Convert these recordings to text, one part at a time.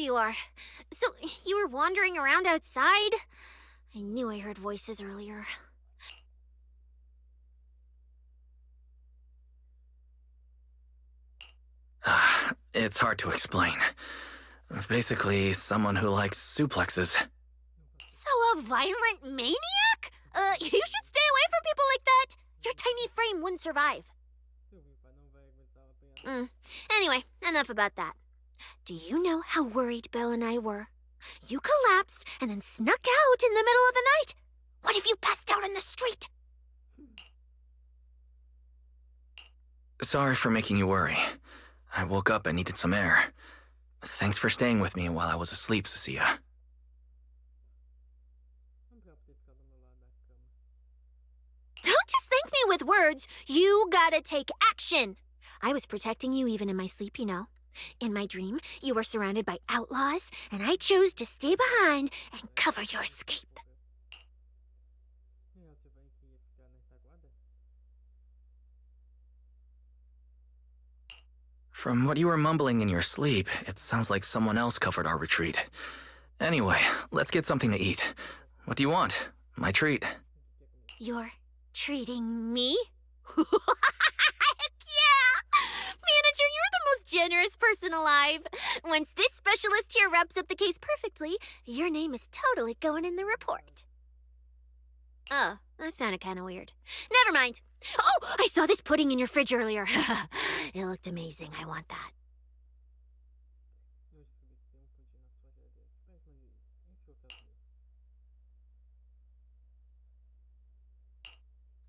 you are. So, you were wandering around outside? I knew I heard voices earlier. It's hard to explain. Basically, someone who likes suplexes. So a violent maniac? You should stay away from people like that. Your tiny frame wouldn't survive. Anyway, enough about that. Do you know how worried Belle and I were? You collapsed and then snuck out in the middle of the night. What if you passed out in the street? Sorry for making you worry. I woke up and needed some air. Thanks for staying with me while I was asleep, Cecilia. Don't just thank me with words. You gotta take action. I was protecting you even in my sleep, you know. In my dream, you were surrounded by outlaws, and I chose to stay behind and cover your escape. From what you were mumbling in your sleep, it sounds like someone else covered our retreat. Anyway, let's get something to eat. What do you want? My treat. You're treating me? Heck yeah! Manager, you're the most generous person alive. Once this specialist here wraps up the case perfectly, your name is totally going in the report. Oh, that sounded kind of weird. Never mind. Oh, I saw this pudding in your fridge earlier. It looked amazing. I want that.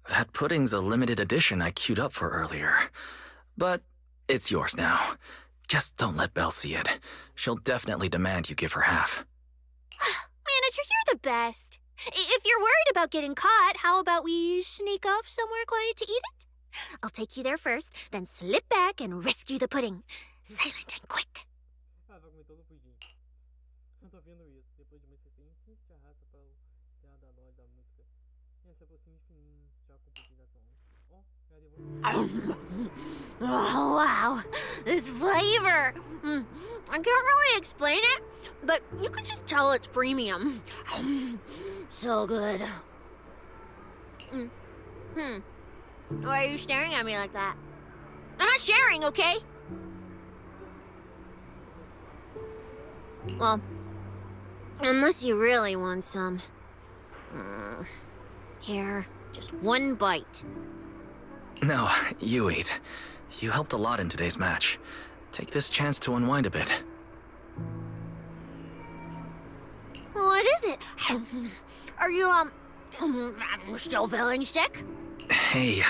That pudding's a limited edition I queued up for earlier. But it's yours now. Just don't let Belle see it. She'll definitely demand you give her half. Manager, you're the best. If you're worried about getting caught, how about we sneak off somewhere quiet to eat it? I'll take you there first, then slip back and rescue the pudding. Silent and quick. Oh, wow. This flavor. I can't really explain it, but you can just tell it's premium. So good. Why are you staring at me like that? I'm not sharing, okay? Well, unless you really want some. Here, just one bite. No, you eat. You helped a lot in today's match. Take this chance to unwind a bit. What is it? Are you, still feeling sick? Hey,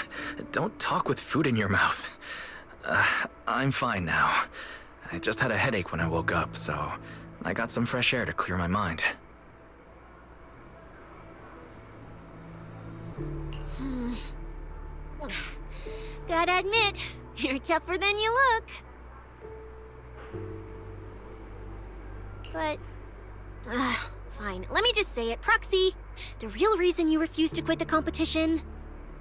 don't talk with food in your mouth. I'm fine now. I just had a headache when I woke up, so I got some fresh air to clear my mind. Gotta admit, you're tougher than you look. But, fine. Let me just say it. Proxy, the real reason you refused to quit the competition,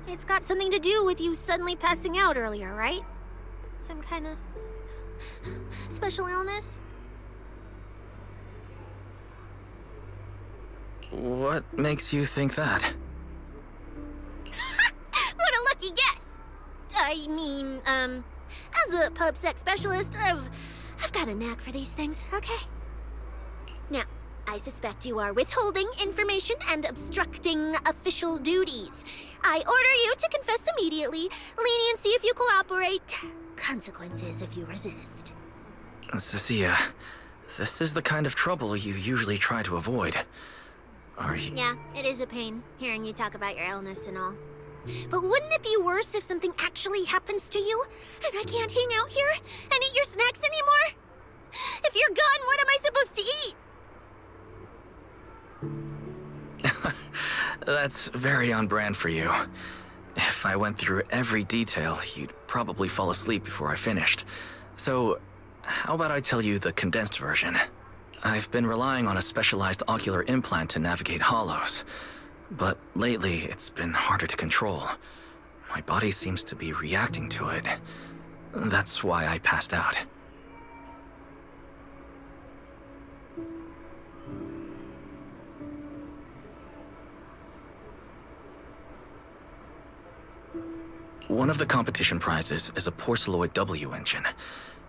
it's got something to do with you suddenly passing out earlier, right? Some kind of special illness? What makes you think that? What a lucky guess! I mean, as a pub sex specialist, I've got a knack for these things, okay? Now, I suspect you are withholding information and obstructing official duties. I order you to confess immediately, leniency if you cooperate, consequences if you resist. Cecilia, this is the kind of trouble you usually try to avoid. Are you... Yeah, it is a pain, hearing you talk about your illness and all. But wouldn't it be worse if something actually happens to you, and I can't hang out here and eat your snacks anymore? If you're gone, what am I supposed to eat? That's very on brand for you. If I went through every detail, you'd probably fall asleep before I finished. So, how about I tell you the condensed version? I've been relying on a specialized ocular implant to navigate hollows. But lately, it's been harder to control. My body seems to be reacting to it. That's why I passed out. One of the competition prizes is a Porceloid W engine,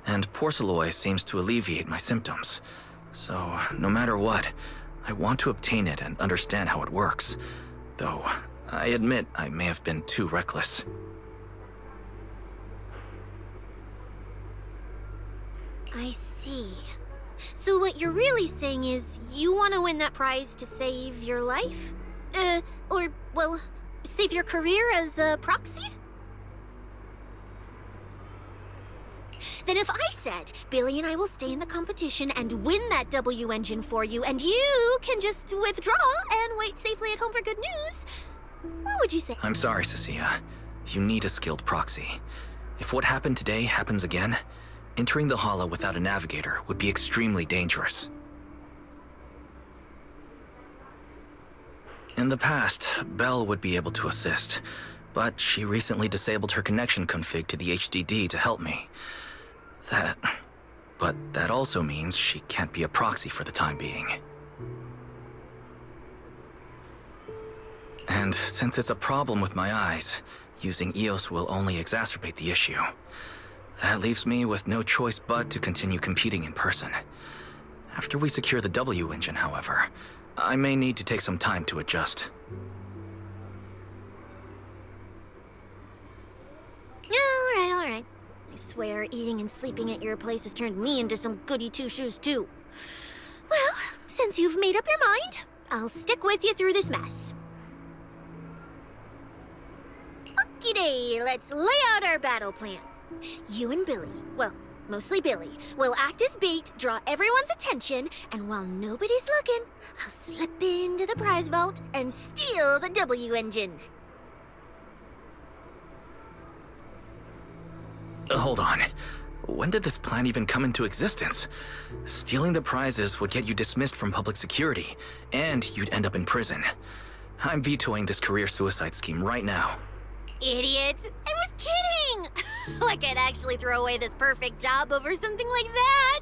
and Porceloid seems to alleviate my symptoms. So, no matter what, I want to obtain it and understand how it works. Though, I admit I may have been too reckless. I see. So what you're really saying is you want to win that prize to save your life? Or, well, save your career as a proxy? Then if I said, Billy and I will stay in the competition and win that W engine for you, and you can just withdraw and wait safely at home for good news, what would you say? I'm sorry, Cecilia. You need a skilled proxy. If what happened today happens again, entering the Hollow without a navigator would be extremely dangerous. In the past, Belle would be able to assist, but she recently disabled her connection config to the HDD to help me. But that also means she can't be a proxy for the time being. And since it's a problem with my eyes, using EOS will only exacerbate the issue. That leaves me with no choice but to continue competing in person. After we secure the W engine, however, I may need to take some time to adjust. All right. I swear, eating and sleeping at your place has turned me into some goody two-shoes, too. Well, since you've made up your mind, I'll stick with you through this mess. Okie-day, let's lay out our battle plan. You and Billy, well, mostly Billy, will act as bait, draw everyone's attention, and while nobody's looking, I'll slip into the prize vault and steal the W engine. Hold on. When did this plan even come into existence? Stealing the prizes would get you dismissed from public security, and you'd end up in prison. I'm vetoing this career suicide scheme right now. Idiot! I was kidding! Like I'd actually throw away this perfect job over something like that!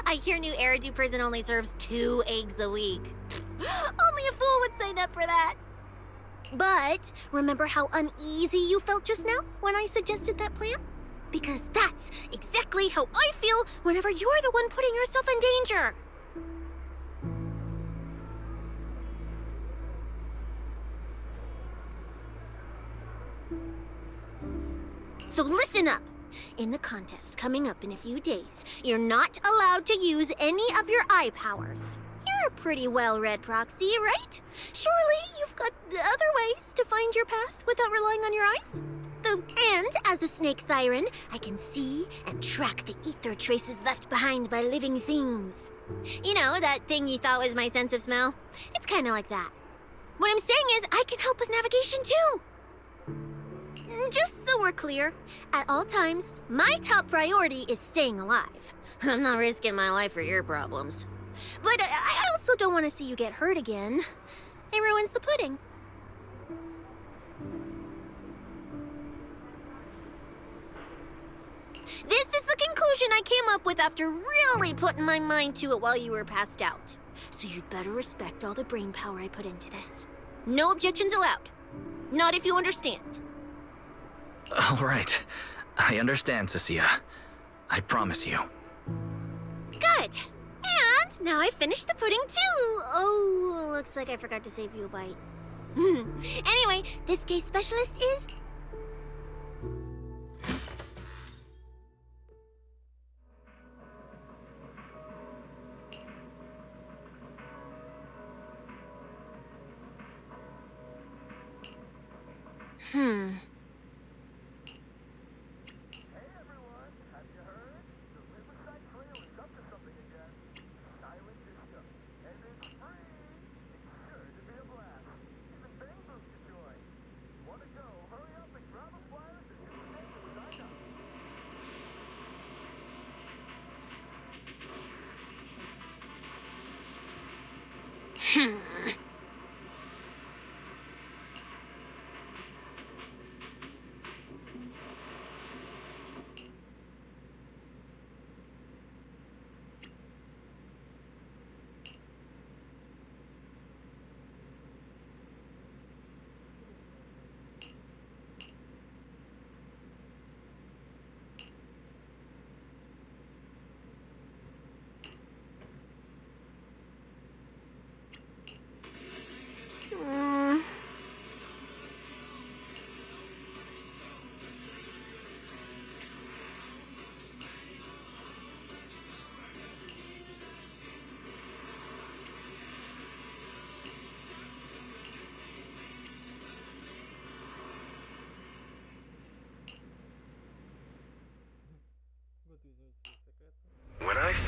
I hear New Eridu Prison only serves 2 eggs a week. Only a fool would sign up for that. But remember how uneasy you felt just now when I suggested that plan? Because that's exactly how I feel whenever you're the one putting yourself in danger. So listen up. In the contest coming up in a few days, you're not allowed to use any of your eye powers. You're a pretty well-read proxy, right? Surely you've got other ways to find your path without relying on your eyes? And as a snake Thyron, I can see and track the ether traces left behind by living things. You know, that thing you thought was my sense of smell? It's kind of like that. What I'm saying is I can help with navigation too. Just so we're clear, at all times, my top priority is staying alive. I'm not risking my life for your problems. But I also don't want to see you get hurt again. It ruins the pudding. This is the conclusion I came up with after really putting my mind to it while you were passed out. So you'd better respect all the brain power I put into this. No objections allowed. Not if you understand. All right. I understand, Cecilia. I promise you. Good. And now I finished the pudding too. Oh, looks like I forgot to save you a bite. Anyway, this case specialist is...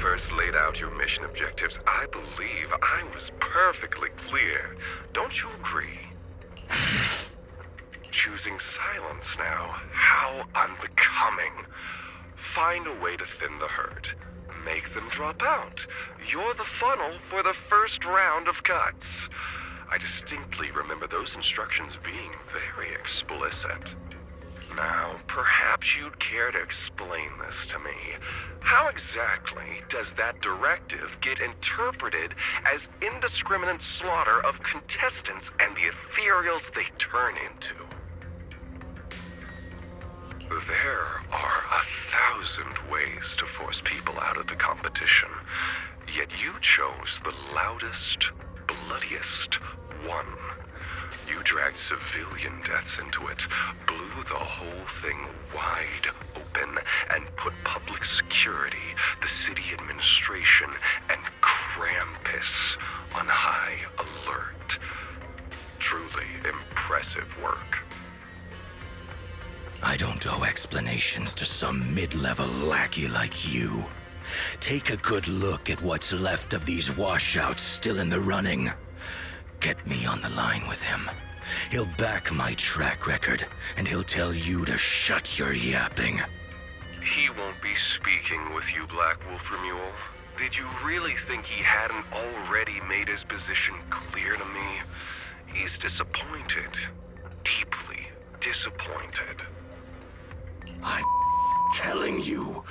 first laid out your mission objectives, I believe I was perfectly clear. Don't you agree? Choosing silence now. How unbecoming. Find a way to thin the herd. Make them drop out. You're the funnel for the first round of cuts. I distinctly remember those instructions being very explicit. Now, perhaps you'd care to explain this to me. How exactly does that directive get interpreted as indiscriminate slaughter of contestants and the ethereals they turn into? There are 1,000 ways to force people out of the competition, yet you chose the loudest, bloodiest one. You dragged civilian deaths into it, blew the whole thing wide open, and put public security, the city administration, and Krampus on high alert. Truly impressive work. I don't owe explanations to some mid-level lackey like you. Take a good look at what's left of these washouts still in the running. Get me on the line with him. He'll back my track record, and he'll tell you to shut your yapping. He won't be speaking with you, Black Wolf Mule. Did you really think he hadn't already made his position clear to me? He's disappointed. Deeply disappointed. I'm telling you,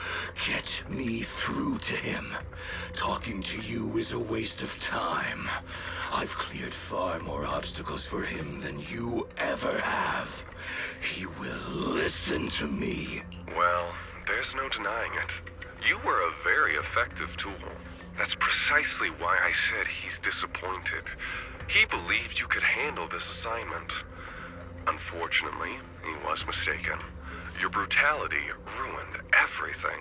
get me through to him. Talking to you is a waste of time. I've cleared far more obstacles for him than you ever have. He will listen to me. Well, there's no denying it. You were a very effective tool. That's precisely why I said he's disappointed. He believed you could handle this assignment. Unfortunately, he was mistaken. Your brutality ruined everything.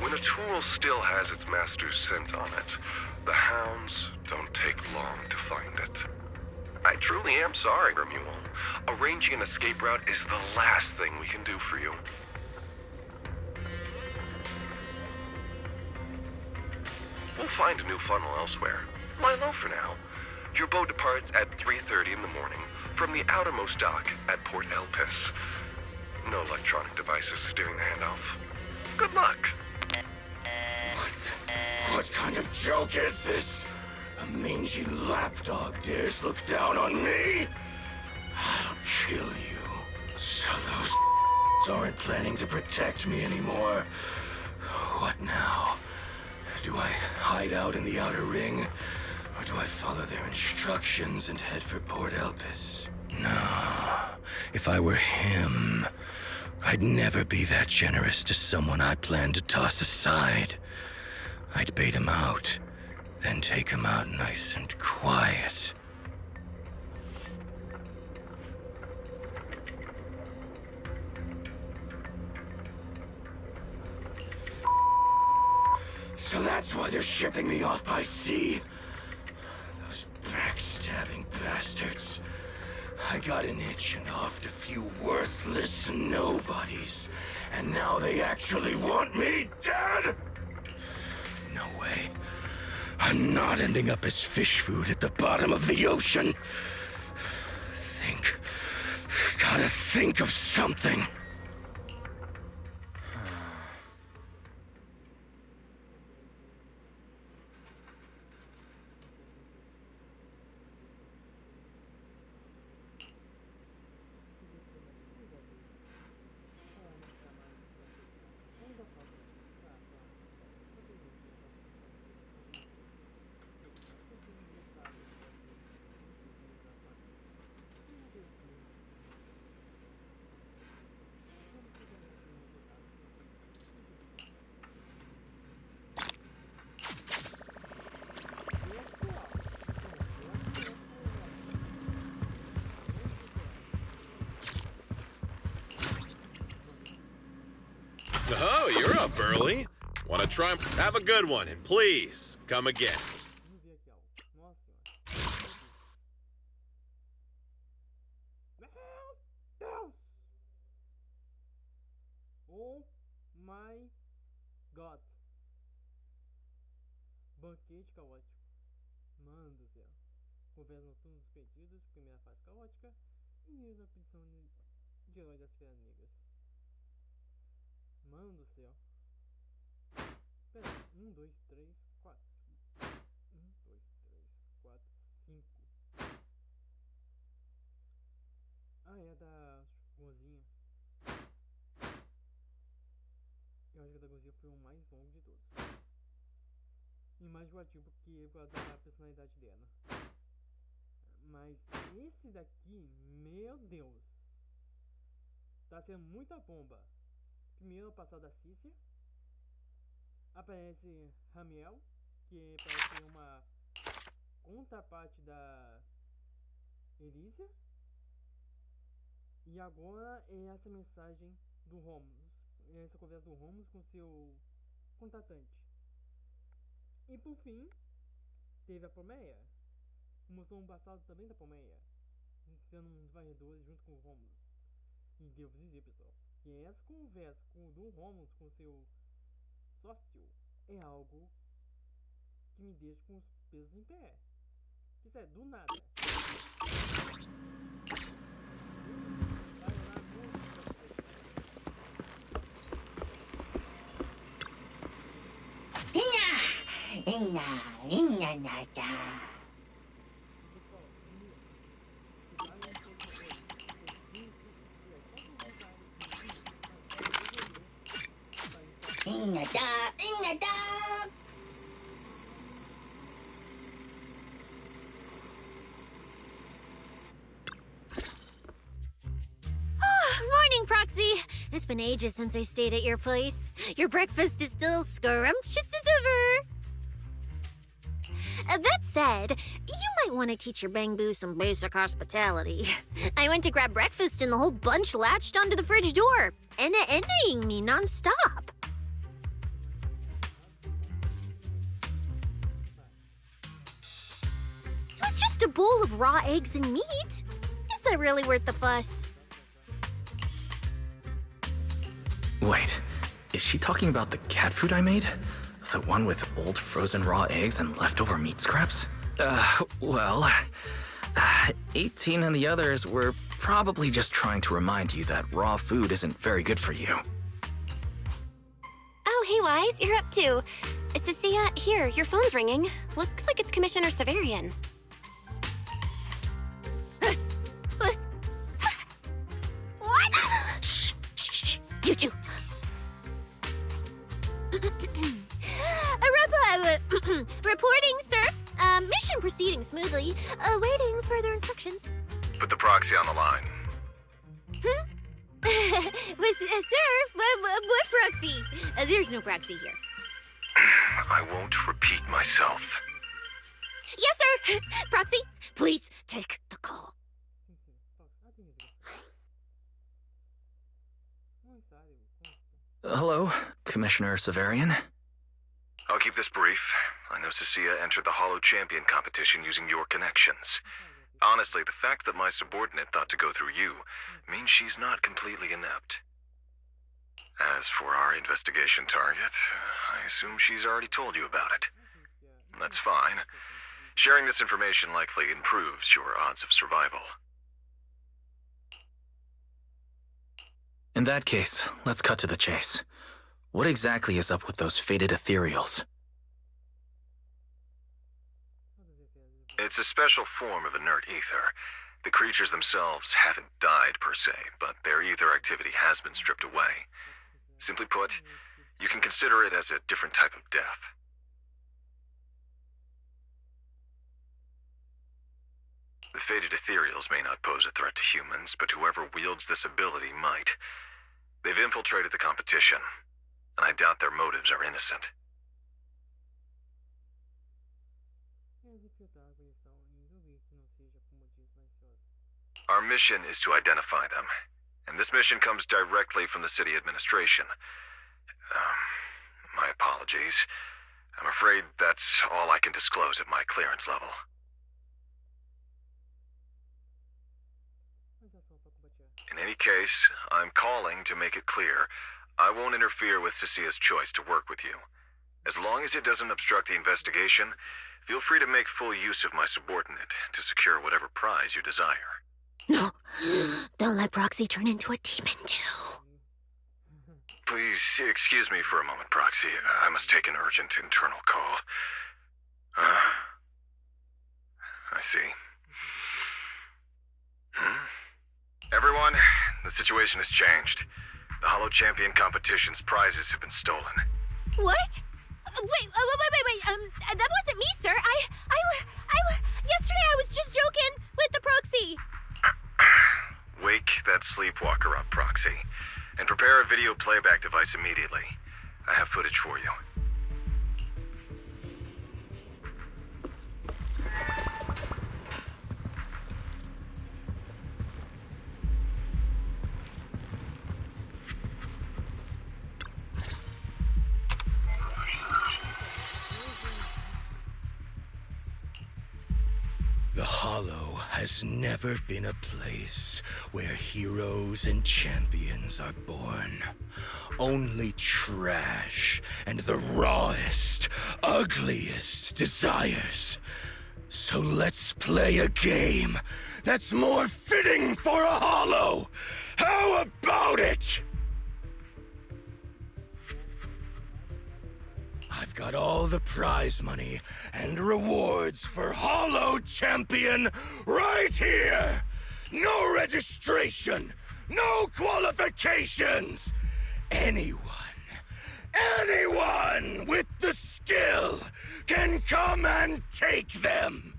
When a tool still has its master's scent on it, the hounds don't take long to find it. I truly am sorry, Remuel. Arranging an escape route is the last thing we can do for you. We'll find a new funnel elsewhere. Lie low for now. Your boat departs at 3:30 in the morning from the outermost dock at Port Elpis. No electronic devices steering the handoff. Good luck. What kind of joke is this? A mangy lapdog dares look down on me? I'll kill you. So those aren't planning to protect me anymore. What now? Do I hide out in the outer ring? Or do I follow their instructions and head for Port Elpis? No. If I were him, I'd never be that generous to someone I planned to toss aside. I'd bait him out, then take him out nice and quiet. So that's why they're shipping me off by sea. Those backstabbing bastards. I got an itch and offed a few worthless nobodies, and now they actually want me dead? No way. I'm not ending up as fish food at the bottom of the ocean. Gotta think of something. Oh, you're up early. Want to try? Have a good one, and please, come again. Got. Banquete caótico. Mano do céu. Conversa noturna dos perdidos, primeira fase caótica. E a petição de herói das feras negras. Mano do céu. Pera, 1, 2, 3, 4. 1, 2, 3, 4, 5. Ah, é da Gozinha. Eu acho que a da Gozinha foi o mais longo de todos. E mais joativo porque por causa da personalidade dela. Mas esse daqui, meu Deus. Tá sendo muita bomba. Primeiro passar da Cícia. Aparece Ramiel, que parece uma contraparte da Elísia. E agora é essa mensagem do Romulus. Essa conversa do Romulus com seu contratante. E por fim, teve a Pomeia. Mostrou um passado também da Pomeia. Sendo um dos varredores junto com o Romulus. E devo dizer, pessoal, que essa conversa do Romulus com seu sócio é algo que me deixa com os pesos em pé. Isso é do nada. Morning, Proxy! It's been ages since I stayed at your place. Your breakfast is still scrumptious as ever. That said, you might want to teach your Bang-Boo some basic hospitality. I went to grab breakfast and the whole bunch latched onto the fridge door, ending me non-stop. It was just a bowl of raw eggs and meat. Is that really worth the fuss? Wait, is she talking about the cat food I made? The one with old frozen raw eggs and leftover meat scraps? Well, 18 and the others were probably just trying to remind you that raw food isn't very good for you. Oh, hey, Wise, you're up too. Cecilia, here, your phone's ringing. Looks like it's Commissioner Severian. What? Shh, shh, shh, you two. Reporting, sir. Mission proceeding smoothly. Awaiting further instructions. Put the proxy on the line. Sir, what proxy? There's no proxy here. I won't repeat myself. Yes, sir. Proxy, please take the call. Hello, Commissioner Severian? I'll keep this brief. I know Cecilia entered the Hollow Champion competition using your connections. Honestly, the fact that my subordinate thought to go through you means she's not completely inept. As for our investigation target, I assume she's already told you about it. That's fine. Sharing this information likely improves your odds of survival. In that case, let's cut to the chase. What exactly is up with those faded ethereals? It's a special form of inert ether. The creatures themselves haven't died per se, but their ether activity has been stripped away. Simply put, you can consider it as a different type of death. The faded ethereals may not pose a threat to humans, but whoever wields this ability might. They've infiltrated the competition, and I doubt their motives are innocent. Our mission is to identify them, and this mission comes directly from the city administration. My apologies. I'm afraid that's all I can disclose at my clearance level. In any case, I'm calling to make it clear, I won't interfere with Cecia's choice to work with you. As long as it doesn't obstruct the investigation, feel free to make full use of my subordinate to secure whatever prize you desire. No, don't let Proxy turn into a demon, too. Please excuse me for a moment, Proxy. I must take an urgent internal call. I see. Everyone, the situation has changed. The Hollow Champion competition's prizes have been stolen. What? Wait, that wasn't me, sir. Yesterday I was just joking with the Proxy. Wake that sleepwalker up, Proxy, and prepare a video playback device immediately. I have footage for you. The Hollow has never been a place where heroes and champions are born. Only trash and the rawest, ugliest desires. So let's play a game that's more fitting for a Hollow. How about it? I've got all the prize money and rewards for Hollow Champion right here! No registration! No qualifications! Anyone with the skill can come and take them!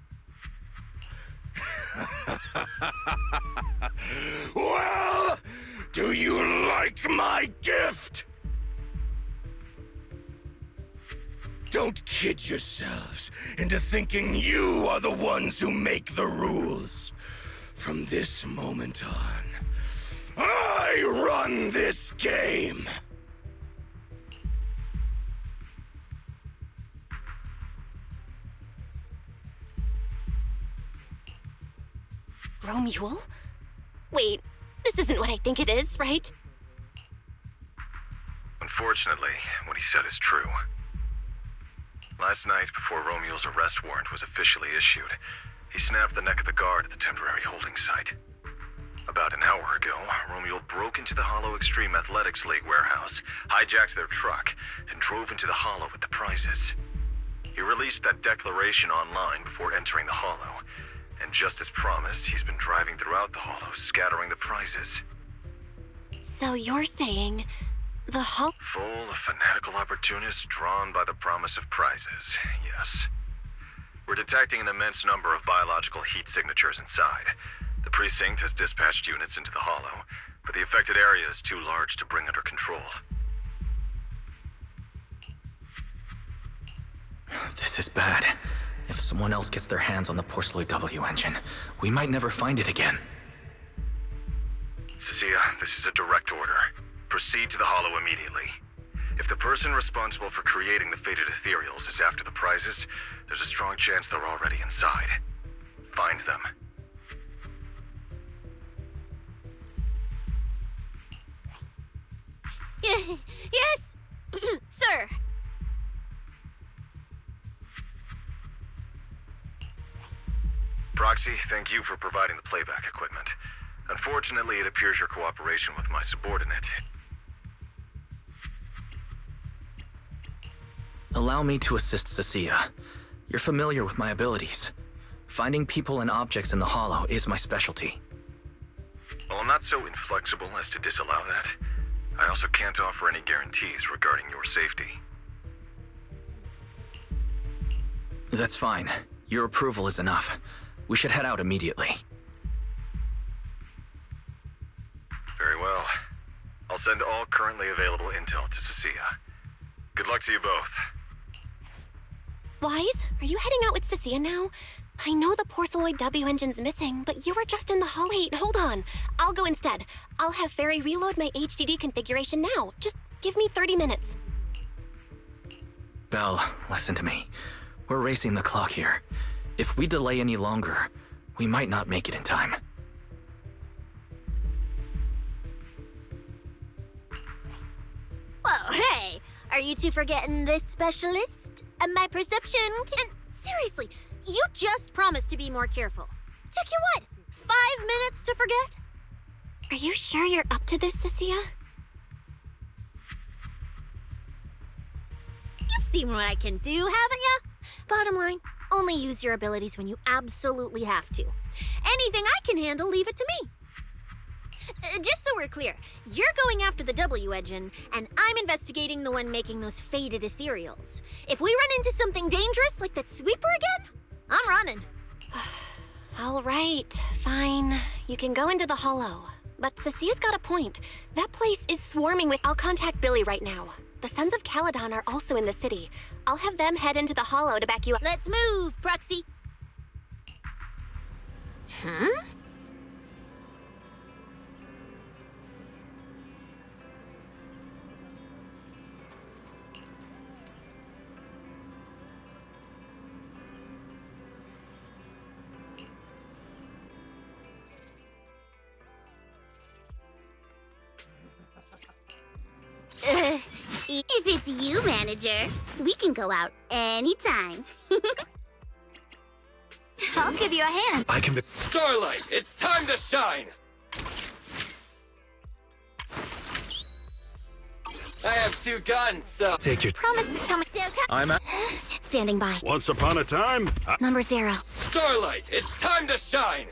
Well, do you like my gift? Don't kid yourselves into thinking you are the ones who make the rules. From this moment on, I run this game. Romule? Wait, this isn't what I think it is, right? Unfortunately, what he said is true. Last night, before Romule's arrest warrant was officially issued, he snapped the neck of the guard at the temporary holding site. About an hour ago, Romule broke into the Hollow Extreme Athletics League warehouse, hijacked their truck, and drove into the Hollow with the prizes. He released that declaration online before entering the Hollow, and just as promised, he's been driving throughout the Hollow, scattering the prizes. So you're saying the Hollow... Full of fanatical opportunists drawn by the promise of prizes, yes. We're detecting an immense number of biological heat signatures inside. The precinct has dispatched units into the Hollow, but the affected area is too large to bring under control. This is bad. If someone else gets their hands on the Porceloid W engine, we might never find it again. Cecilia, this is a direct order. Proceed to the Hollow immediately. If the person responsible for creating the fated ethereals is after the prizes, there's a strong chance they're already inside. Find them. Yes, sir. Proxy, thank you for providing the playback equipment. Unfortunately, it appears your cooperation with my subordinate. Allow me to assist Cecilia. You're familiar with my abilities. Finding people and objects in the Hollow is my specialty. While I'm not so inflexible as to disallow that, I also can't offer any guarantees regarding your safety. That's fine. Your approval is enough. We should head out immediately. Very well. I'll send all currently available intel to Cecilia. Good luck to you both. Wise, are you heading out with Cecilia now? I know the Porceloid W engine's missing, but you were just in the hall. Wait, hold on. I'll go instead. I'll have Fairy reload my HDD configuration now. Just give me 30 minutes. Belle, listen to me. We're racing the clock here. If we delay any longer, we might not make it in time. Are you two forgetting this specialist? My perception and seriously, you just promised to be more careful. Took you what? 5 minutes to forget? Are you sure you're up to this, Cecilia? You've seen what I can do, haven't ya? Bottom line, only use your abilities when you absolutely have to. Anything I can handle, leave it to me. Just so we're clear, you're going after the W engine, and I'm investigating the one making those faded ethereals. If we run into something dangerous like that sweeper again, I'm running. All right, fine. You can go into the hollow. But Cecilia's got a point. That place is swarming with... I'll contact Billy right now. The Sons of Caledon are also in the city. I'll have them head into the hollow to back you up. Let's move, Proxy. Huh? If it's you, manager, we can go out anytime. I'll give you a hand. I can be... Starlight, it's time to shine! I have 2 guns, so... Take your... Promise to tell me. I'm out. Standing by. Once upon a time, Number 0. Starlight, it's time to shine!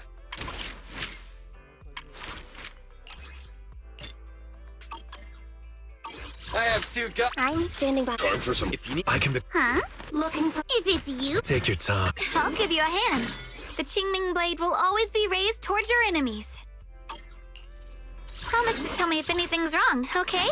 I have 2 guns. I'm Standing by. Time for some... If you need... I can be... Huh? Looking for. If it's you, Take your time. I'll give you a hand. The Qingming blade will always be raised towards your enemies. Promise to tell me if anything's wrong, okay?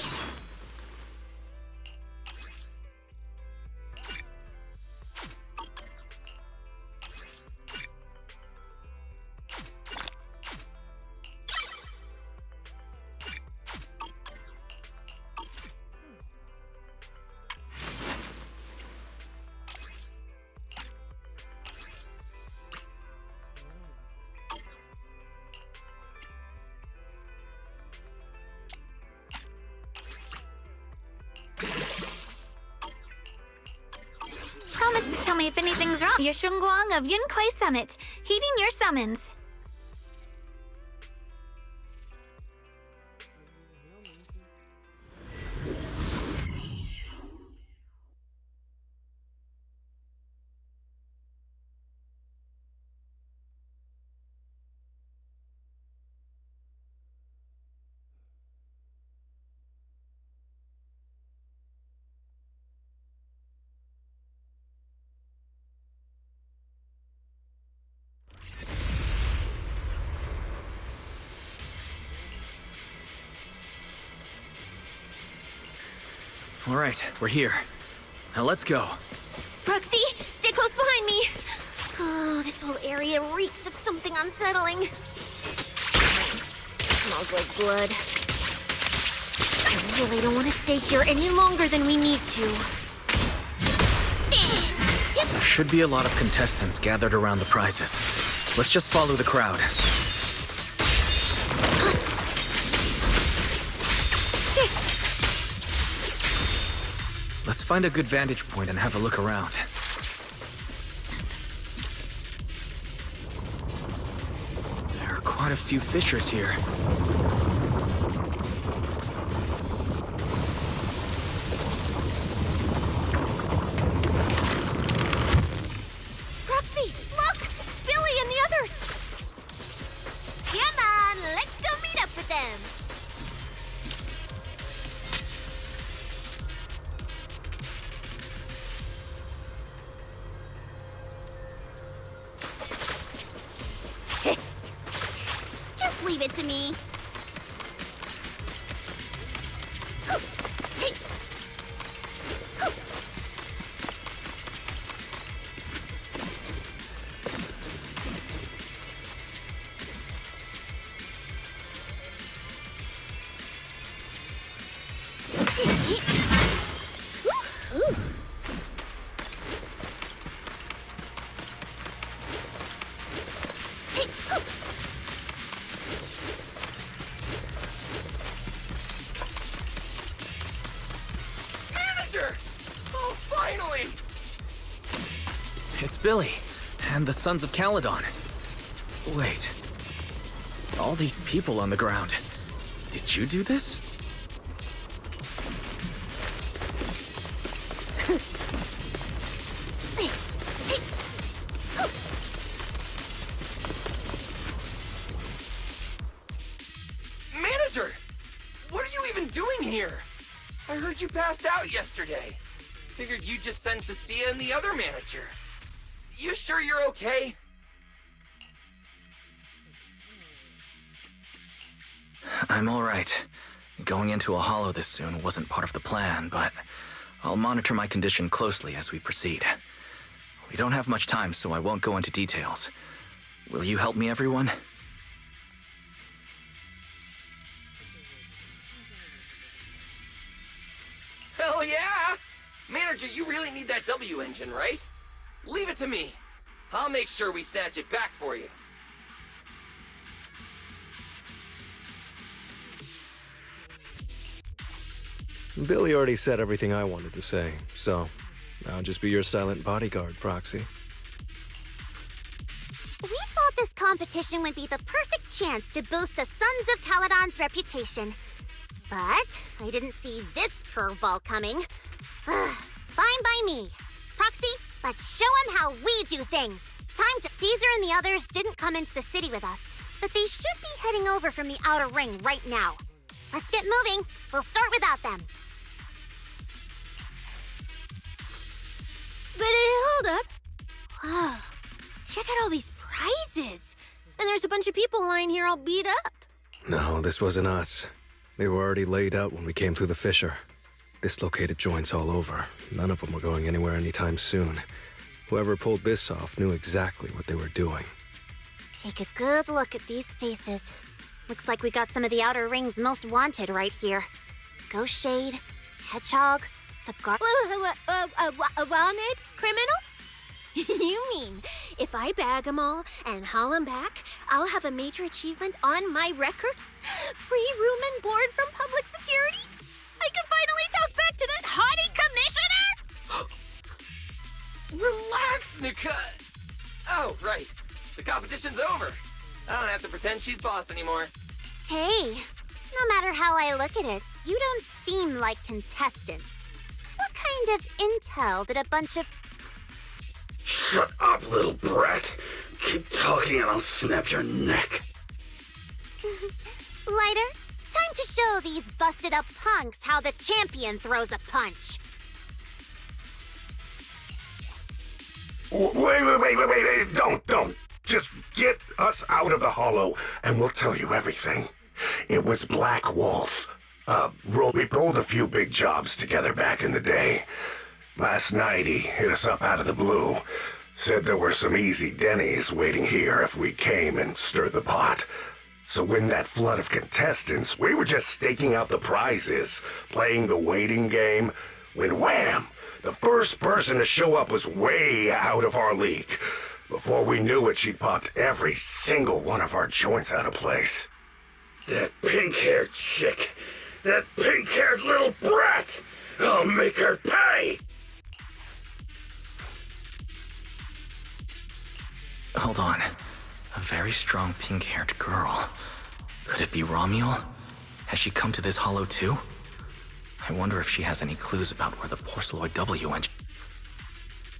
Promise to tell me if anything's wrong. Yeshunguang of Yunquai Summit, heeding your summons. All right, we're here. Now let's go. Proxy, stay close behind me. Oh, this whole area reeks of something unsettling. Smells like blood. I really don't want to stay here any longer than we need to. There should be a lot of contestants gathered around the prizes. Let's just follow the crowd. Let's find a good vantage point and have a look around. There are quite a few fissures here. Proxy, look! Billy and the others! Come on, let's go meet up with them! Just leave it to me. Finally! It's Billy, and the Sons of Caledon. Wait. All these people on the ground. Did you do this? Manager! What are you even doing here? I heard you passed out yesterday. Figured you'd just send Cecilia and the other manager. You sure you're okay? I'm alright. Going into a hollow this soon wasn't part of the plan, but I'll monitor my condition closely as we proceed. We don't have much time, so I won't go into details. Will you help me, everyone? Hell yeah! Manager, you really need that W engine, right? Leave it to me. I'll make sure we snatch it back for you. Billy already said everything I wanted to say, so I'll just be your silent bodyguard, Proxy. We thought this competition would be the perfect chance to boost the Sons of Caledon's reputation. But I didn't see this curveball coming. Fine by me. Proxy, let's show him how we do things. Caesar and the others didn't come into the city with us, but they should be heading over from the outer ring right now. Let's get moving. We'll start without them. But hold up. Whoa. Check out all these prizes. And there's a bunch of people lying here all beat up. No, this wasn't us. They were already laid out when we came through the fissure. Dislocated joints all over. None of them were going anywhere anytime soon. Whoever pulled this off knew exactly what they were doing. Take a good look at these faces. Looks like we got some of the outer ring's most wanted right here. Ghost Shade, Hedgehog, the Wanted criminals? You mean, if I bag them all and haul them back, I'll have a major achievement on my record? Free room and board from public security? I can finally talk back to that haughty commissioner? Relax, Nika. Oh, right. The competition's over. I don't have to pretend she's boss anymore. Hey, no matter how I look at it, you don't seem like contestants. What kind of intel did a bunch of... Shut up, little brat. Keep talking and I'll snap your neck. Lighter, time to show these busted-up punks how the champion throws a punch. Wait. Don't. Just get us out of the hollow and we'll tell you everything. It was Black Wolf. We pulled a few big jobs together back in the day. Last night he hit us up out of the blue. Said there were some easy Denny's waiting here if we came and stirred the pot. So when that flood of contestants, we were just staking out the prizes, playing the waiting game, when wham! The first person to show up was way out of our league. Before we knew it, she popped every single one of our joints out of place. That pink-haired chick! That pink-haired little brat! I'll make her pay! Hold on. A very strong pink-haired girl. Could it be Romuel? Has she come to this hollow too? I wonder if she has any clues about where the Porceloid W engine...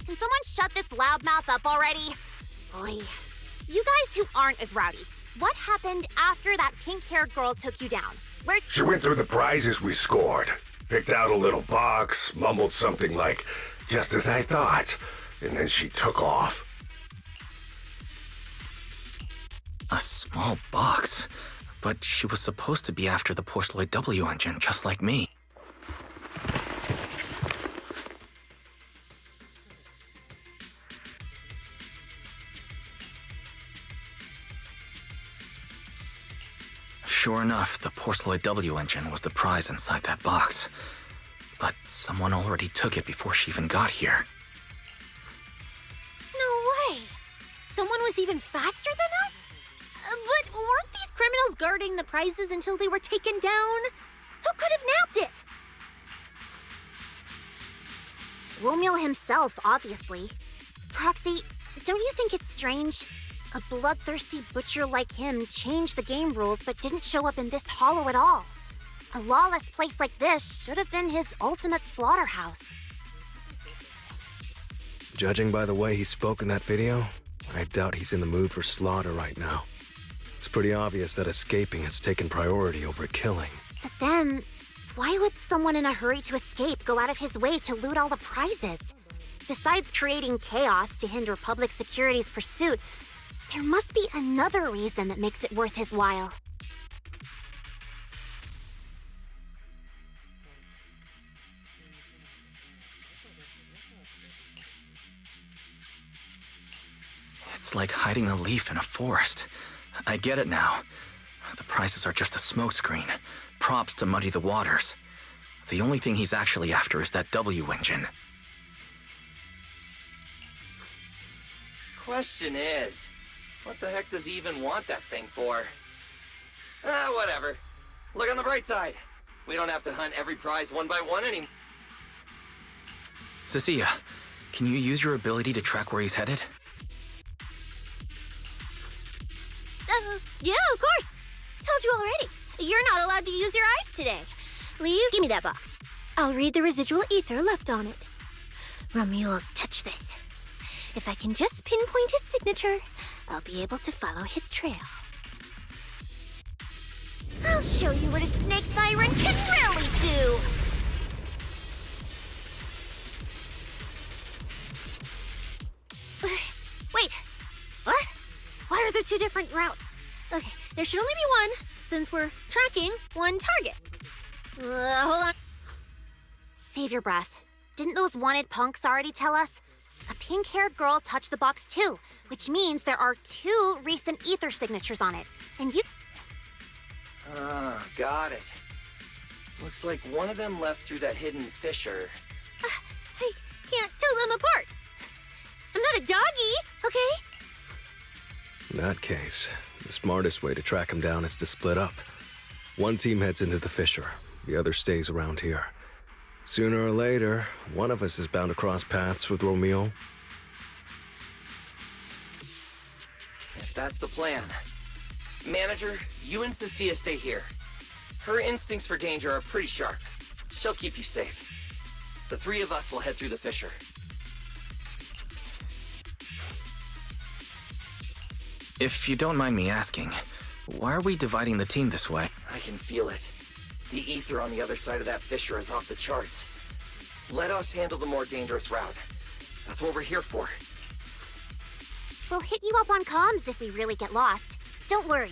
Can someone shut this loudmouth up already? Boy, you guys who aren't as rowdy, what happened after that pink-haired girl took you down? Where... She went through the prizes we scored, picked out a little box, mumbled something like, "just as I thought," and then she took off. A small box? But she was supposed to be after the Porceloid W engine, just like me. Sure enough, the Porceloid W engine was the prize inside that box. But someone already took it before she even got here. No way! Someone was even faster than us? But weren't these criminals guarding the prizes until they were taken down? Who could have nabbed it? Romeo himself, obviously. Proxy, don't you think it's strange? A bloodthirsty butcher like him changed the game rules but didn't show up in this hollow at all. A lawless place like this should have been his ultimate slaughterhouse. Judging by the way he spoke in that video, I doubt he's in the mood for slaughter right now. It's pretty obvious that escaping has taken priority over killing. But then, why would someone in a hurry to escape go out of his way to loot all the prizes? Besides creating chaos to hinder public security's pursuit, there must be another reason that makes it worth his while. It's like hiding a leaf in a forest. I get it now. The prizes are just a smokescreen, props to muddy the waters. The only thing he's actually after is that W engine. Question is, what the heck does he even want that thing for? Whatever. Look on the bright side. We don't have to hunt every prize one by one anymore. Cecilia, can you use your ability to track where he's headed? Yeah, of course. Told you already. You're not allowed to use your eyes today. Leave, give me that box. I'll read the residual ether left on it. Romuald's touch this. If I can just pinpoint his signature, I'll be able to follow his trail. I'll show you what a snake tyrant can really do! Wait, what? Why are there two different routes? Okay, there should only be one, since we're tracking one target. Hold on. Save your breath. Didn't those wanted punks already tell us? A pink-haired girl touched the box too, which means there are two recent ether signatures on it. And you... Got it. Looks like one of them left through that hidden fissure. I can't tell them apart. I'm not a doggy, okay? In that case, the smartest way to track him down is to split up. One team heads into the fissure, the other stays around here. Sooner or later, one of us is bound to cross paths with Romeo. If that's the plan. Manager, you and Cecilia stay here. Her instincts for danger are pretty sharp. She'll keep you safe. The three of us will head through the fissure. If you don't mind me asking, why are we dividing the team this way? I can feel it. The ether on the other side of that fissure is off the charts. Let us handle the more dangerous route. That's what we're here for. We'll hit you up on comms if we really get lost. Don't worry.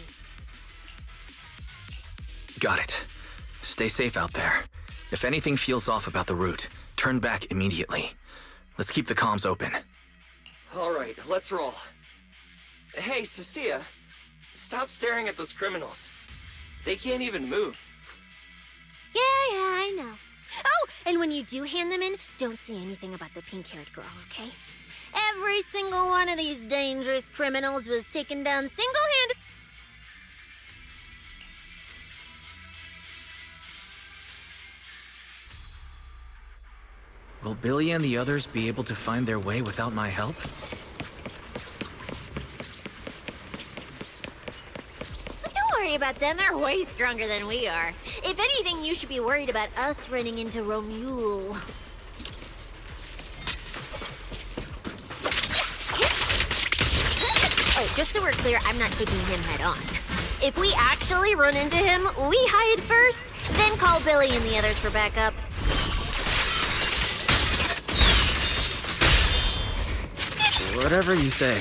Got it. Stay safe out there. If anything feels off about the route, turn back immediately. Let's keep the comms open. All right, let's roll. Hey, Cecilia, stop staring at those criminals. They can't even move. Yeah, I know. Oh, and when you do hand them in, don't say anything about the pink-haired girl, okay? Every single one of these dangerous criminals was taken down single-handed. Will Billy and the others be able to find their way without my help? Don't worry about them, they're way stronger than we are. If anything, you should be worried about us running into Romeo. Oh, just so we're clear, I'm not taking him head on. If we actually run into him, we hide first, then call Billy and the others for backup. Whatever you say.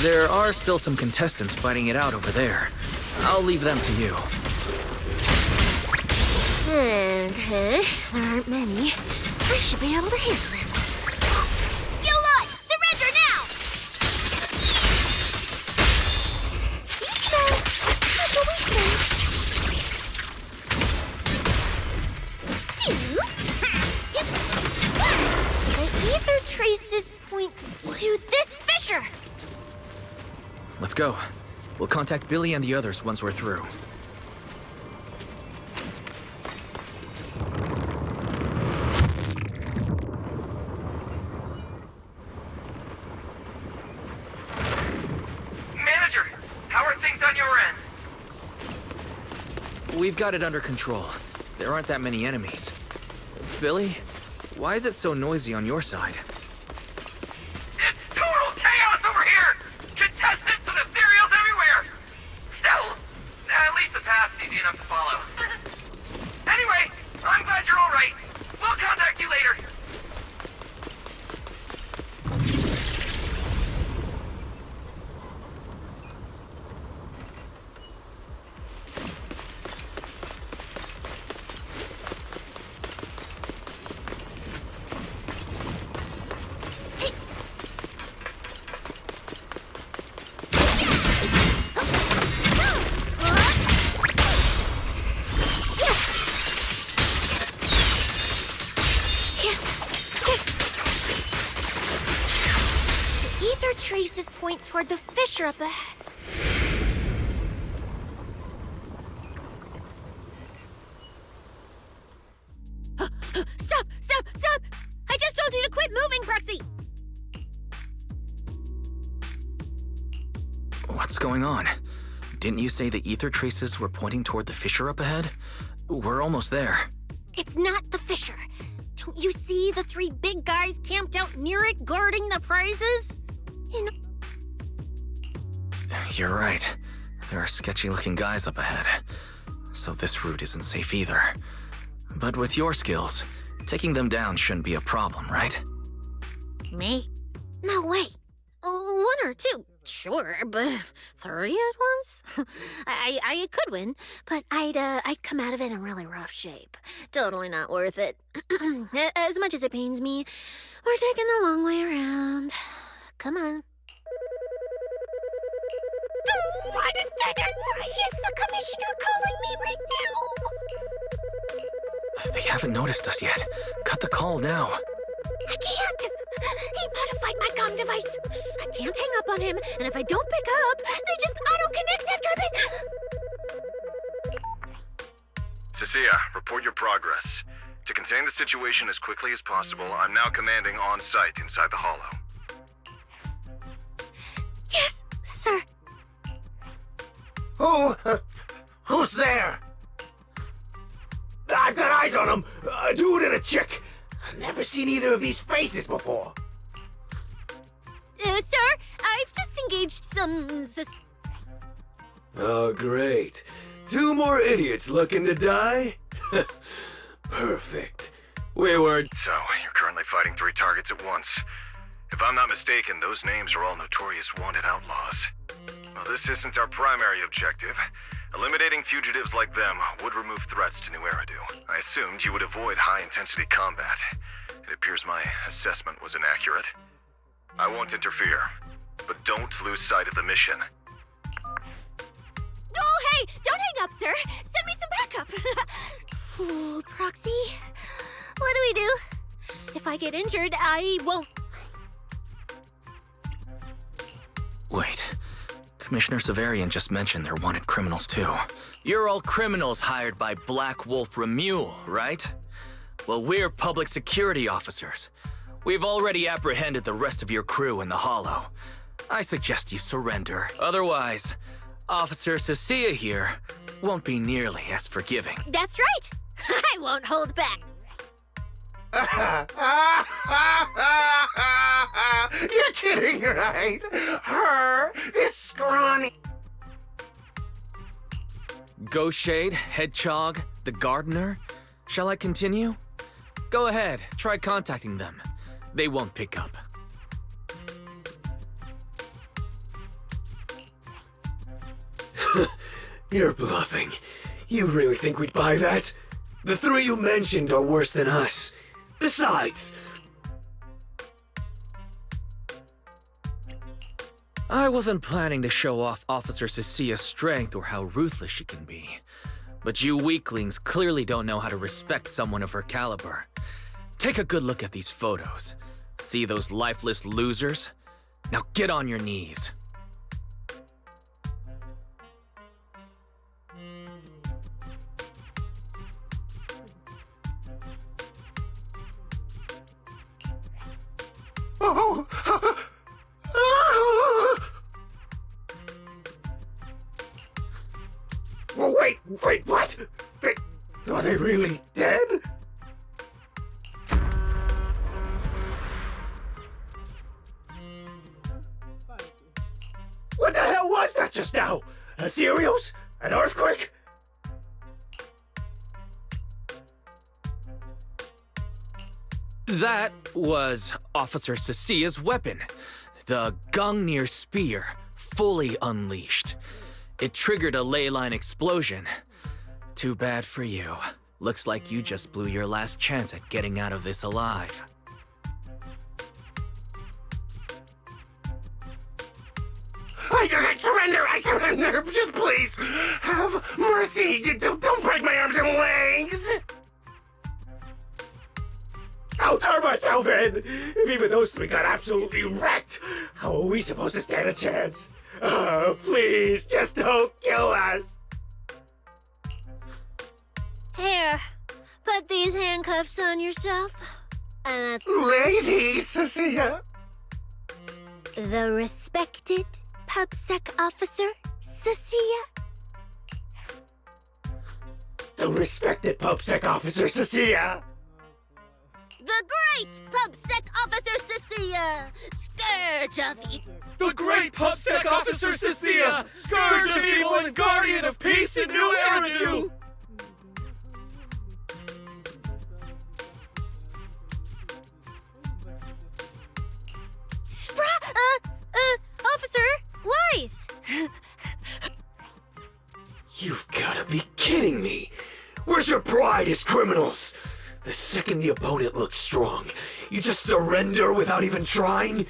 There are still some contestants fighting it out over there. I'll leave them to you. Okay, there aren't many. I should be able to handle it. You lot, surrender now! That's what we say. The ether traces point to this fissure. Let's go. We'll contact Billy and the others once we're through. We've got it under control. There aren't that many enemies. Billy, why is it so noisy on your side? It's total chaos over here! Contestants and ethereals everywhere! Still, at least the path's easy enough to follow. Anyway, I'm glad you're all right. We'll contact you later. Traces point toward the fissure up ahead. Stop! Stop! Stop! I just told you to quit moving, Proxy! What's going on? Didn't you say the ether traces were pointing toward the fissure up ahead? We're almost there. It's not the fissure. Don't you see the three big guys camped out near it guarding the prizes? You're right. There are sketchy-looking guys up ahead. So this route isn't safe either. But with your skills, taking them down shouldn't be a problem, right? Me? No way. One or two, sure, but 3 at once? I could win, but I'd come out of it in really rough shape. Totally not worth it. As much as it pains me, we're taking the long way around. Come on. Why is the commissioner calling me right now? They haven't noticed us yet. Cut the call now. I can't! He modified my comm device. I can't hang up on him, and if I don't pick up, they just auto-connect after a bit. Cecilia, report your progress. To contain the situation as quickly as possible, I'm now commanding on-site inside the Hollow. Yes, sir. Who's there? I've got eyes on him. A dude and a chick. I've never seen either of these faces before. Sir, I've just engaged some Oh, great. 2 more idiots looking to die? Perfect. We were... So, you're currently fighting 3 targets at once. If I'm not mistaken, those names are all notorious wanted outlaws. Well, this isn't our primary objective. Eliminating fugitives like them would remove threats to New Eridu. I assumed you would avoid high-intensity combat. It appears my assessment was inaccurate. I won't interfere, but don't lose sight of the mission. Oh, hey! Don't hang up, sir! Send me some backup! Ooh, Proxy, what do we do? If I get injured, I won't... Wait. Commissioner Severian just mentioned they're wanted criminals too. You're all criminals hired by Black Wolf Remule, right? Well, we're public security officers. We've already apprehended the rest of your crew in the Hollow. I suggest you surrender. Otherwise, Officer Cecilia here won't be nearly as forgiving. That's right! I won't hold back. You're kidding, right? Her, this scrawny... Ghost Shade, Hedgehog, the Gardener. Shall I continue? Go ahead, try contacting them. They won't pick up. You're bluffing. You really think we'd buy that? The 3 you mentioned are worse than us. Besides... I wasn't planning to show off Officer Cecilia's strength or how ruthless she can be. But you weaklings clearly don't know how to respect someone of her caliber. Take a good look at these photos. See those lifeless losers? Now get on your knees. Oh. Well, wait, what? they really dead? What the hell was that just now? Ethereals? An earthquake? That was Officer Cecia's weapon. The Gungnir Spear, fully unleashed. It triggered a ley line explosion. Too bad for you. Looks like you just blew your last chance at getting out of this alive. I surrender, just please, have mercy, don't break my arms and legs! I'll turn myself in! If even those three got absolutely wrecked, how are we supposed to stand a chance? Oh, please, just don't kill us! Here, put these handcuffs on yourself. And that's Lady Cecilia! the respected PubSec officer, Cecilia. The respected PubSec officer, Cecilia! The great PubSec officer, Cecilia. Scourge of evil. The great PubSec officer Cecilia, scourge of evil and guardian of peace in New Eridu! Officer, Lies. You've gotta be kidding me! Where's your pride as criminals? The second the opponent looks strong, you just surrender without even trying?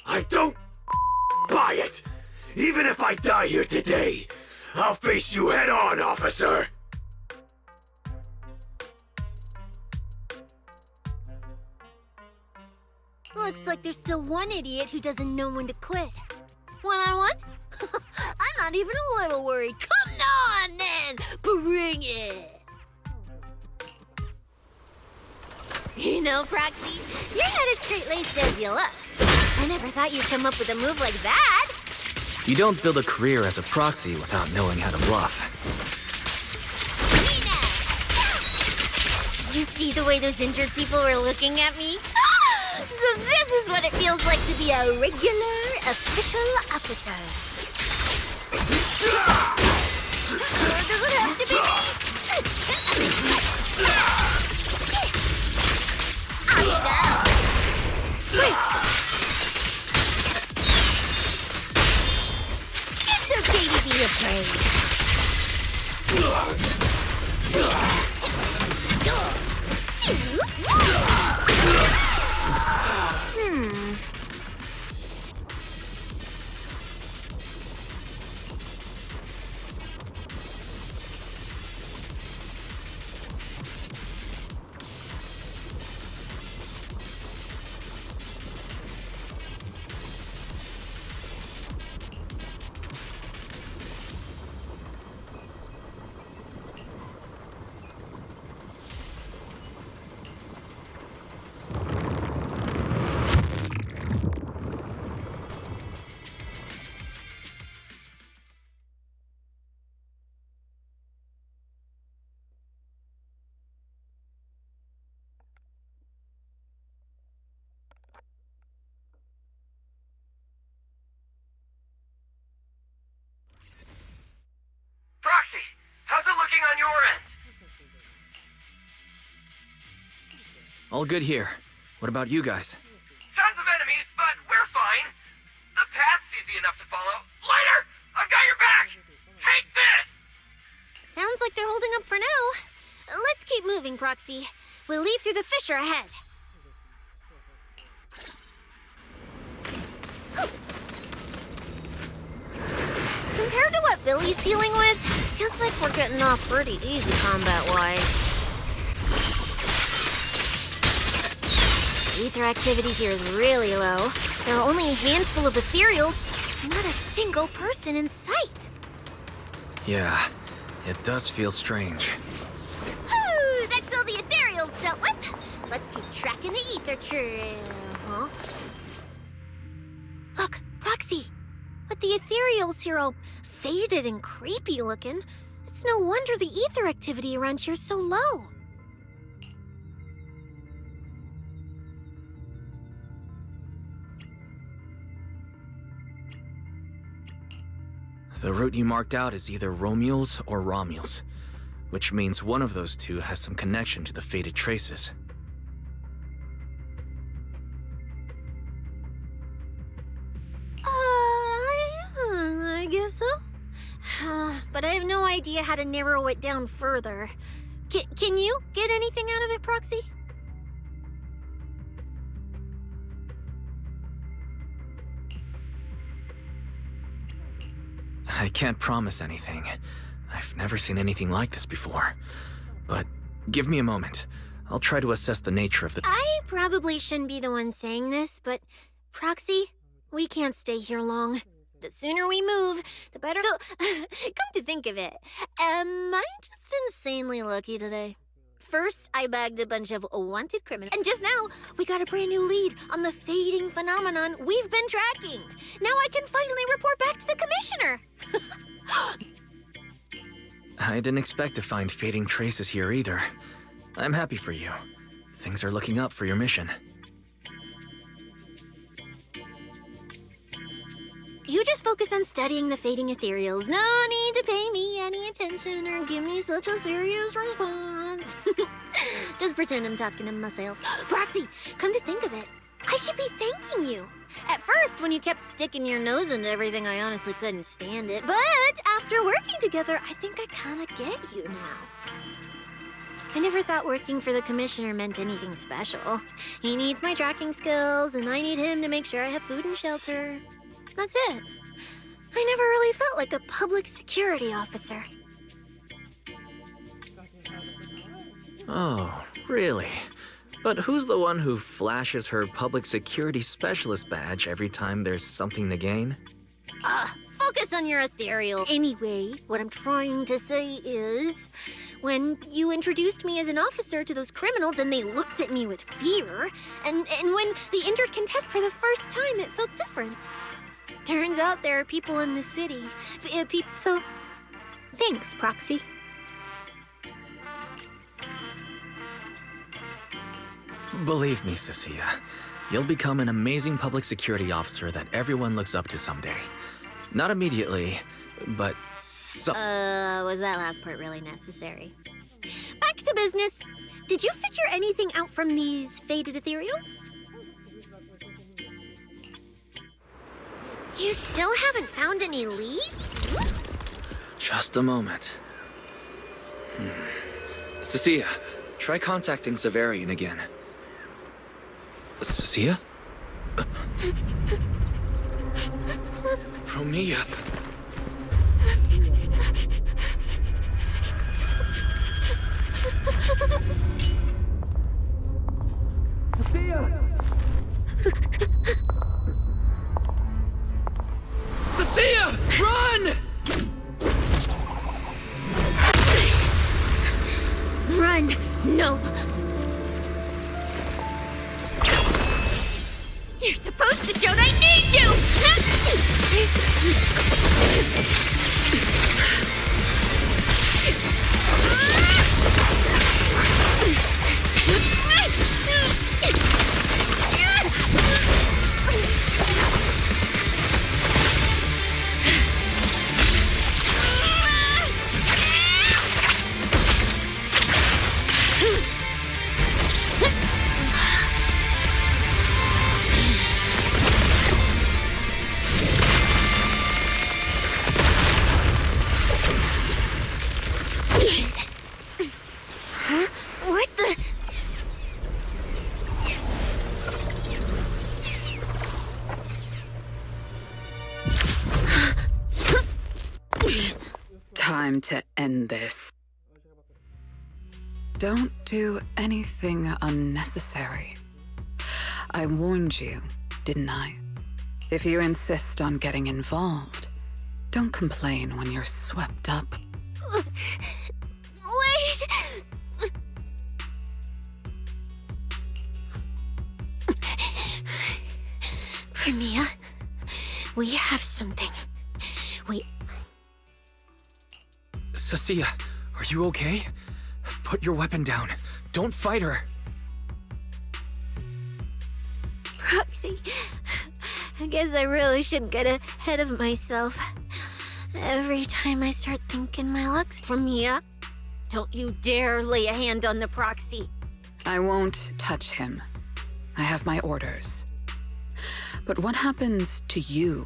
I don't buy it! Even if I die here today, I'll face you head on, officer! Looks like there's still one idiot who doesn't know when to quit. One-on-one? I'm not even a little worried. Come on, then! Bring it! You know, Proxy, you're not as straight-laced as you look. I never thought you'd come up with a move like that. You don't build a career as a proxy without knowing how to bluff. Did you see the way those injured people were looking at me? So this is what it feels like to be a regular official officer. Does it have to be me? I know. It's okay to be Proxy, how's it looking on your end? All good here. What about you guys? Tons of enemies, but we're fine. The path's easy enough to follow. Lighter, I've got your back! Take this! Sounds like they're holding up for now. Let's keep moving, Proxy. We'll leave through the fissure ahead. Compared to what Billy's dealing with, feels like we're getting off pretty easy combat-wise. Ether activity here is really low. There are only a handful of ethereals, not a single person in sight. Yeah, it does feel strange. Whew, that's all the ethereals dealt with. Let's keep tracking the ether trail, huh? Look, Proxy. But the ethereals here all faded and creepy looking. It's no wonder the ether activity around here's so low. The route you marked out is either Romule's or Romule's, which means one of those two has some connection to the faded traces. I guess so. But I have no idea how to narrow it down further. Can you get anything out of it, Proxy? I can't promise anything. I've never seen anything like this before. But give me a moment. I'll try to assess the nature of the— I probably shouldn't be the one saying this, but Proxy, we can't stay here long. The sooner we move, the better. Though, come to think of it, am I just insanely lucky today? First, I bagged a bunch of wanted criminals, and just now, we got a brand new lead on the fading phenomenon we've been tracking. Now I can finally report back to the commissioner. I didn't expect to find fading traces here either. I'm happy for you. Things are looking up for your mission. You just focus on studying the fading ethereals. No need to pay me any attention or give me such a serious response. Just pretend I'm talking to myself. Proxy, come to think of it, I should be thanking you. At first, when you kept sticking your nose into everything, I honestly couldn't stand it. But after working together, I think I kind of get you now. I never thought working for the commissioner meant anything special. He needs my tracking skills, and I need him to make sure I have food and shelter. That's it. I never really felt like a public security officer. Oh, really? But who's the one who flashes her public security specialist badge every time there's something to gain? Focus on your ethereal. Anyway, what I'm trying to say is, when you introduced me as an officer to those criminals and they looked at me with fear, and when the injured can test for the first time, it felt different. Turns out there are people in the city. So, thanks, Proxy. Believe me, Cecilia, you'll become an amazing public security officer that everyone looks up to someday. Not immediately, but Was that last part really necessary? Back to business. Did you figure anything out from these faded ethereals? You still haven't found any leads? Just a moment. Cecilia, try contacting Severian again. Cecilia? Romeo. Cecilia, run! Run! No! You're supposed to show that I need you! What the? Time to end this. Don't do anything unnecessary. I warned you, didn't I? If you insist on getting involved, don't complain when you're swept up. Wait! Premia, we have something. Cecilia, are you okay? Put your weapon down. Don't fight her. Proxy, I guess I really shouldn't get ahead of myself. Every time I start thinking my luck's from here, don't you dare lay a hand on the Proxy. I won't touch him. I have my orders. But what happens to you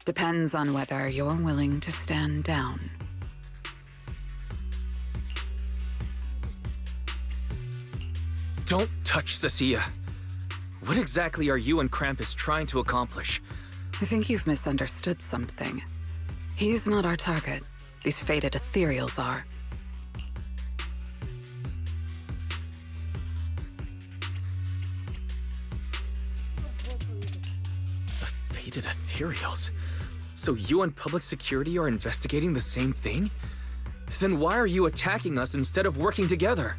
depends on whether you're willing to stand down. Don't touch Cecilia. What exactly are you and Krampus trying to accomplish? I think you've misunderstood something. He's not our target. These fated ethereals are. The fated ethereals? So you and public security are investigating the same thing? Then why are you attacking us instead of working together?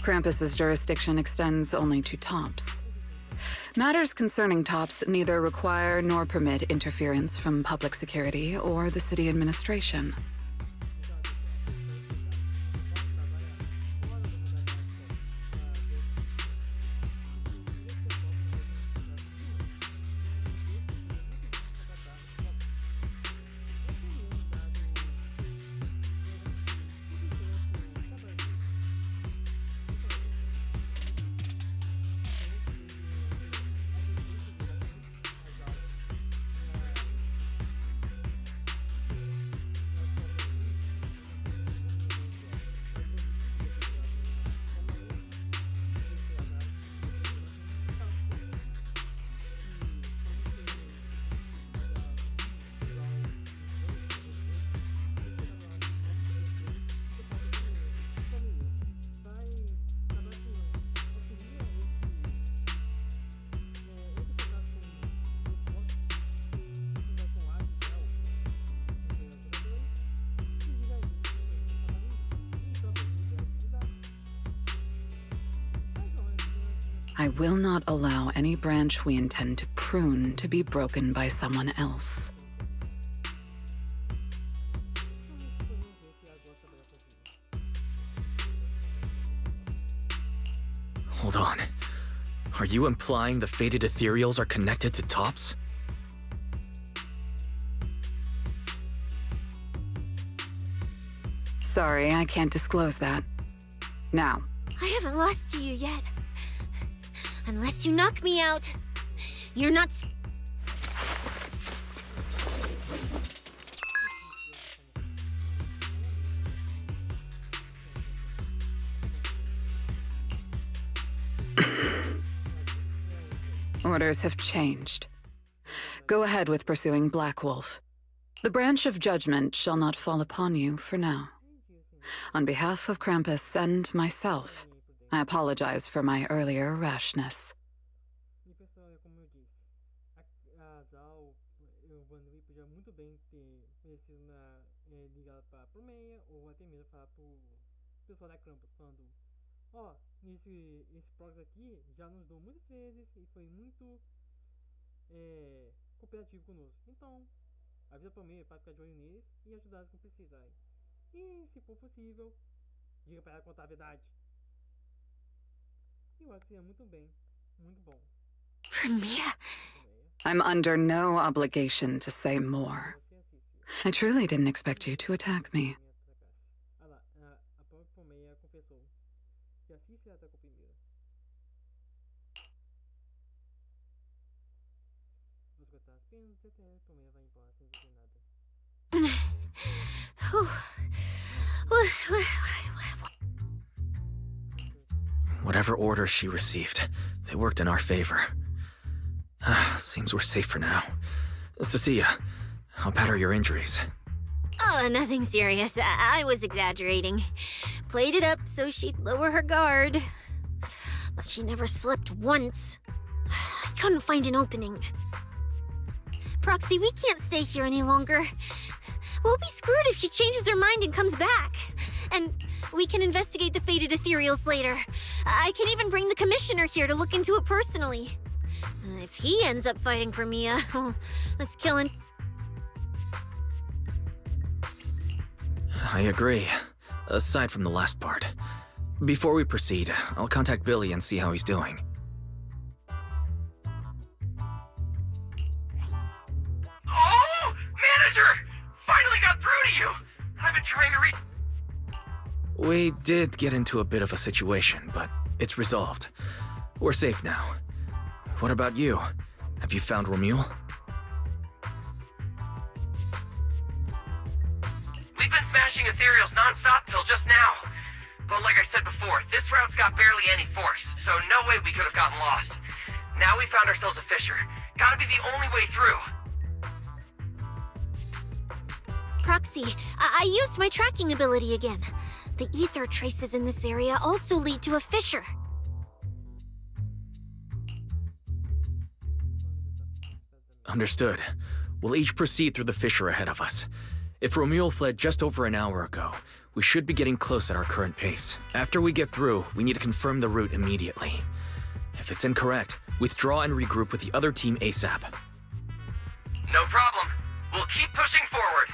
Krampus's jurisdiction extends only to tops. Matters concerning tops neither require nor permit interference from public security or the city administration. I will not allow any branch we intend to prune to be broken by someone else. Hold on. Are you implying the fated ethereals are connected to Tops? Sorry, I can't disclose that. Now, I haven't lost to you yet. Unless you knock me out, you're not. Orders have changed. Go ahead with pursuing Black Wolf. The branch of judgment shall not fall upon you for now. On behalf of Krampus and myself, I apologize for my earlier rashness. E pessoal, como eu disse, a Zal, o Vanui podia muito bem ter conhecido ligado para Promeia ou até mesmo falar pro pessoal da Krampus, falando: ó, esse prox aqui já nos deu muitas vezes e foi muito cooperativo conosco. Então, avisa Promeia para ficar de olho neles e ajudar eles quando precisarem. E se for possível, diga para ela contar a verdade. Eu acho que seria muito bem, muito bom. Premier, I'm under no obligation to say more. I truly didn't expect you to attack me. Ah lá, a própria Promeia confessou que assim se atacou primeiro. Vou esgotar as penas do CTL, Promeia vai embora sem dizer nada. Whatever orders she received, they worked in our favor. Seems we're safe for now. Cecilia, how bad are your injuries? oh, nothing serious. I was exaggerating. Played it up so she'd lower her guard. But she never slipped once. I couldn't find an opening. Proxy, we can't stay here any longer. We'll be screwed if she changes her mind and comes back. And we can investigate the fated ethereals later. I can even bring the commissioner here to look into it personally. If he ends up fighting for Mia, let's kill him. I agree, aside from the last part. Before we proceed, I'll contact Billy and see how he's doing. Oh! Manager! Finally got through to you! I've been trying to reach... We did get into a bit of a situation, but it's resolved. We're safe now. What about you? Have you found Romuald? We've been smashing ethereals non-stop till just now. But like I said before, this route's got barely any forks, so no way we could have gotten lost. Now we found ourselves a fissure. Gotta be the only way through. Proxy, I used my tracking ability again. The ether traces in this area also lead to a fissure. Understood. We'll each proceed through the fissure ahead of us. If Romuald fled just over an hour ago, we should be getting close at our current pace. After we get through, we need to confirm the route immediately. If it's incorrect, withdraw and regroup with the other team ASAP. No problem. We'll keep pushing forward.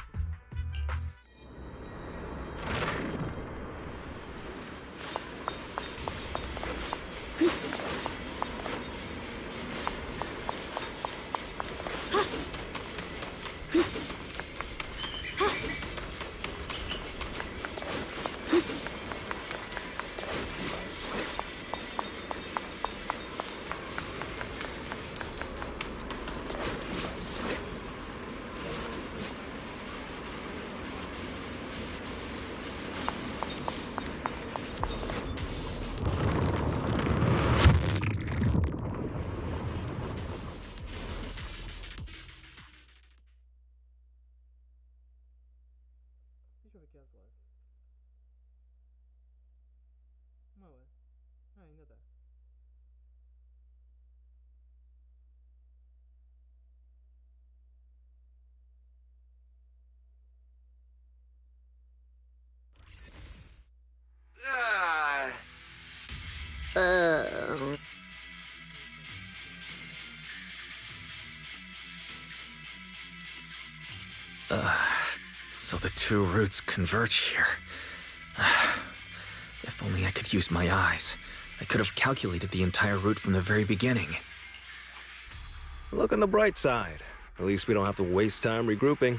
So the two routes converge here. If only I could use my eyes. I could have calculated the entire route from the very beginning. Look on the bright side. At least we don't have to waste time regrouping.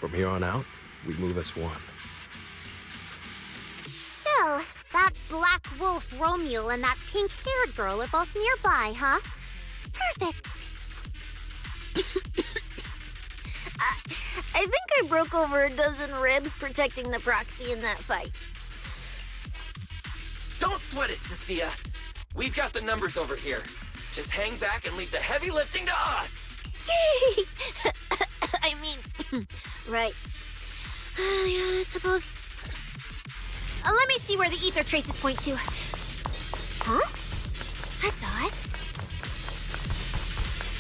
From here on out, we move as one. So, that black wolf Romeo and that pink-haired girl are both nearby, huh? Perfect. I think I broke over a dozen ribs protecting the proxy in that fight. Don't sweat it, Cecilia. We've got the numbers over here. Just hang back and leave the heavy lifting to us. Yay! I mean, right. Yeah, I suppose. Let me see where the ether traces point to. Huh? That's odd.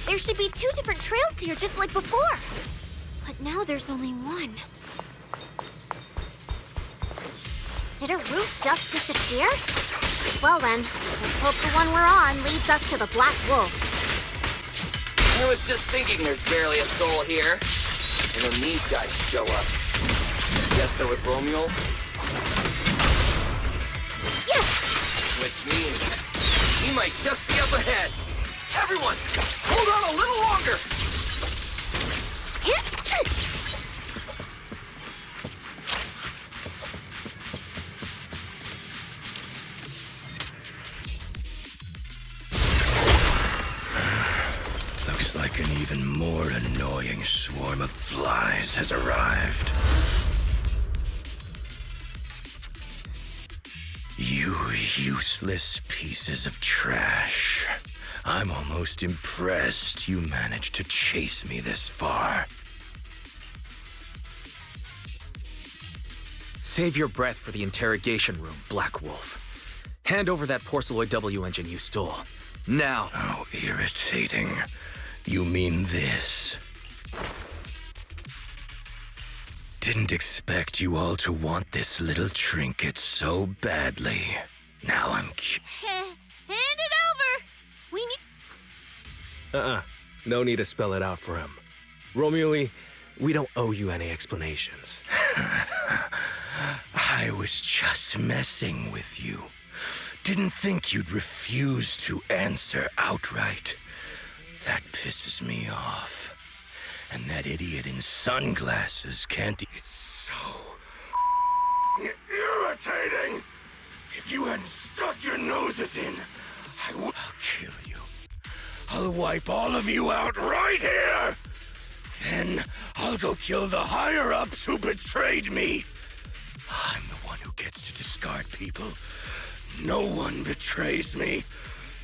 There should be two different trails here, just like before. But now there's only one. Did a route just disappear? Well then, let's hope the one we're on leads us to the Black Wolf. I was just thinking there's barely a soul here. And when these guys show up, guess they're with Romeo? Yes! Which means he might just be up ahead. Everyone, hold on a little longer! Looks like an even more annoying swarm of flies has arrived. You useless pieces of trash. I'm almost impressed you managed to chase me this far. Save your breath for the interrogation room, Black Wolf. Hand over that Porceloid W engine you stole. Now! How irritating. You mean this? Didn't expect you all to want this little trinket so badly. Now I'm Hand it over! We need... No need to spell it out for him. Romeo, we don't owe you any explanations. I was just messing with you. Didn't think you'd refuse to answer outright. That pisses me off. And that idiot in sunglasses can't... It's so... irritating! If you hadn't stuck your noses in, I'll kill you. I'll wipe all of you out right here! Then I'll go kill the higher-ups who betrayed me. I'm the one who gets to discard people. No one betrays me.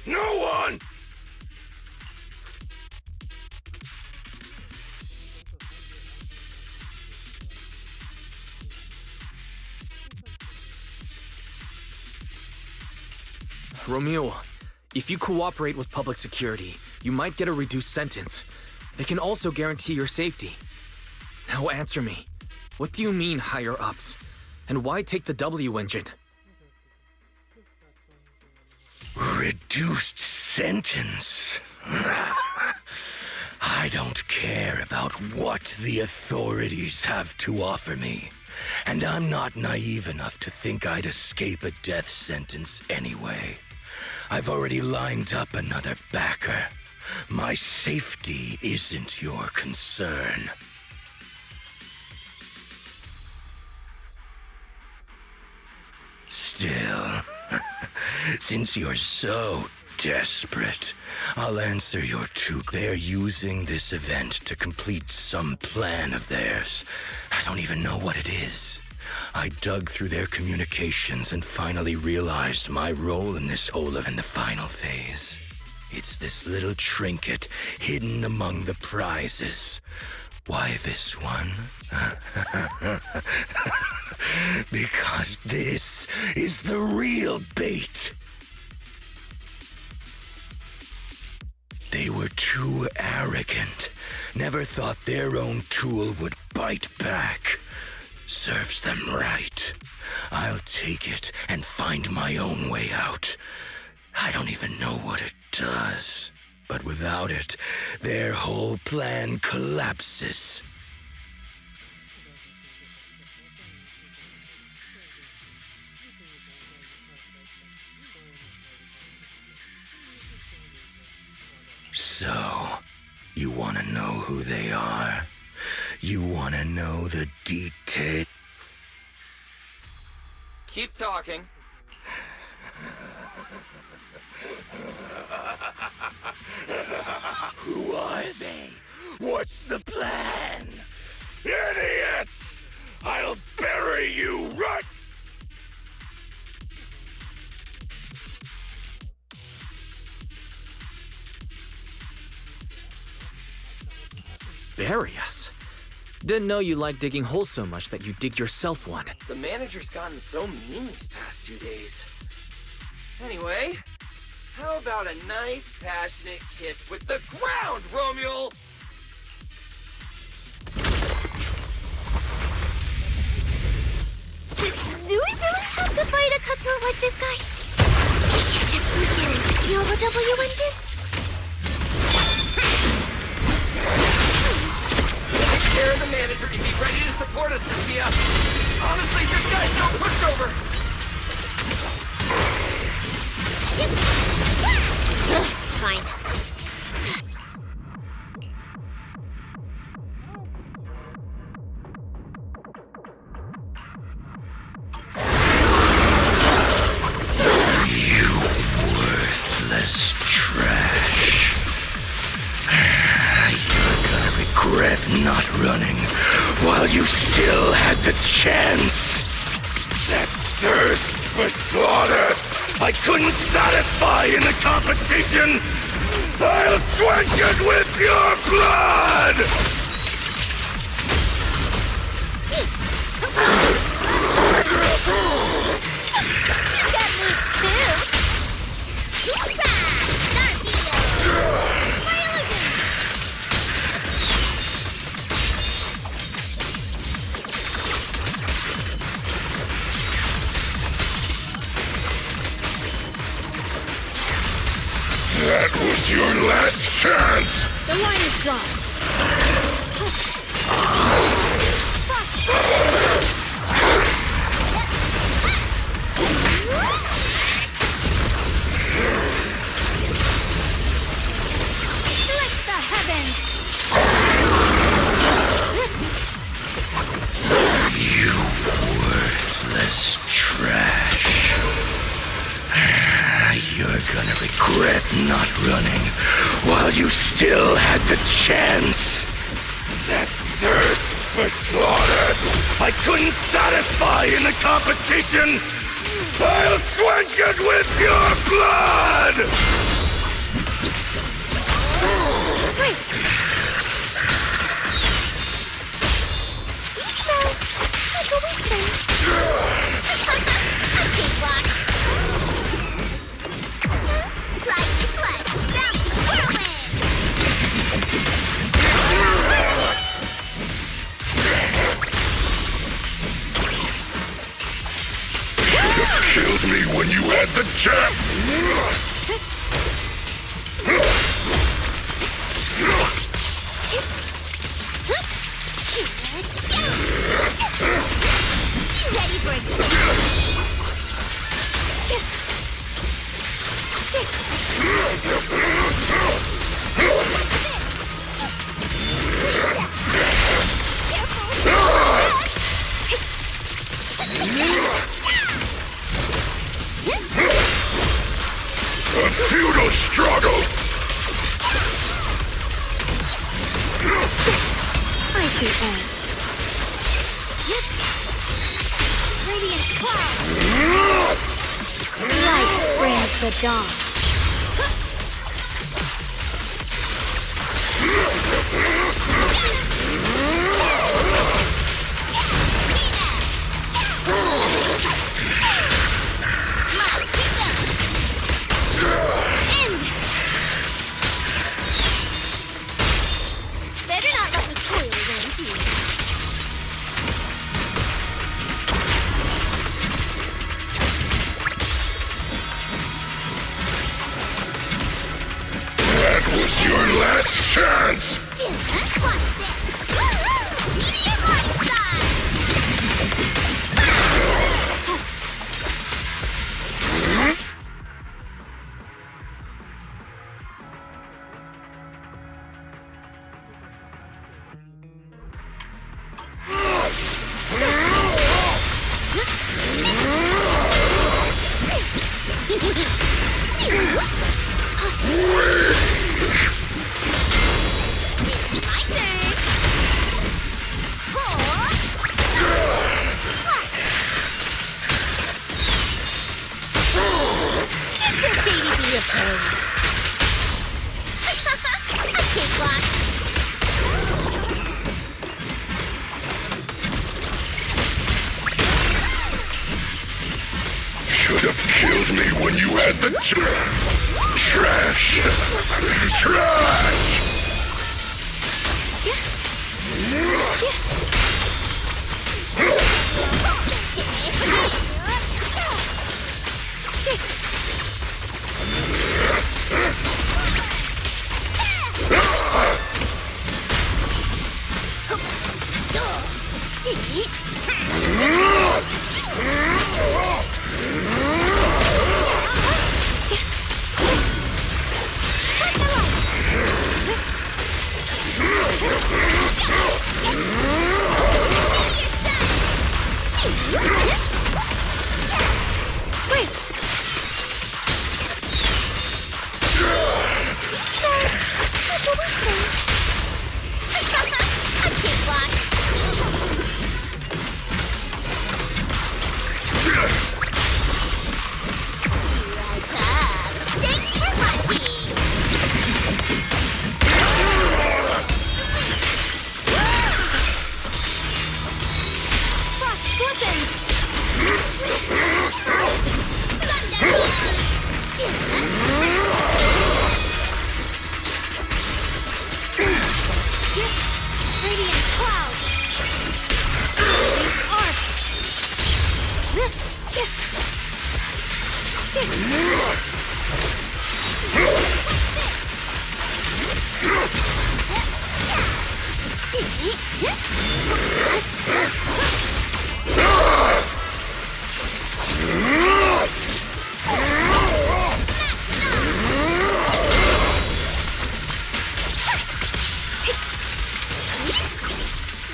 No one! Romeo, if you cooperate with public security, you might get a reduced sentence. They can also guarantee your safety. Now answer me. What do you mean, higher-ups? And why take the W engine? Reduced sentence? I don't care about what the authorities have to offer me. And I'm not naive enough to think I'd escape a death sentence anyway. I've already lined up another backer. My safety isn't your concern. Still, since you're so desperate, I'll answer your two. They're using this event to complete some plan of theirs. I don't even know what it is. I dug through their communications and finally realized my role in this whole event in the final phase. It's this little trinket hidden among the prizes. Why this one? Because this is the real bait. They were too arrogant. Never thought their own tool would bite back. Serves them right. I'll take it and find my own way out. I don't even know what it does. But without it, their whole plan collapses. You want to know who they are? You want to know the detail? Keep talking. Who are they? What's the plan? Idiots! I'll bury you right... Bury us? Didn't know you liked digging holes so much that you dig yourself one. The manager's gotten so mean these past 2 days. Anyway, how about a nice, passionate kiss with the ground, Romule? Do we really have to fight a cutthroat like this guy? Can't you just sneak in and steal the W engine? Take care of the manager and be ready to support us, Cecilia. Honestly, this guy's no pushover. Fine. Trash. You're gonna regret not running while you still had the chance. That thirst for slaughter I couldn't satisfy in the competition. I'll quench it with your blood! That moves too. That was your last chance! The line is drawn. Select the heavens. You worthless trash. You're gonna regret not running while you still had the chance. That thirst for slaughter I couldn't satisfy in the competition. I'll quench it with your blood! Wait. Like a weak thing. Okay, block. Flying flesh, bouncy whirlwind! You killed me when you had the chance! Ready for it? A futile struggle! I see edge. Radiant cloud! Light brings the dawn. Better not let me spoil it, you. That was your last chance! My turn. It's okay to be afraid. A cakewalk. Should have killed me when you had the trash. Trash.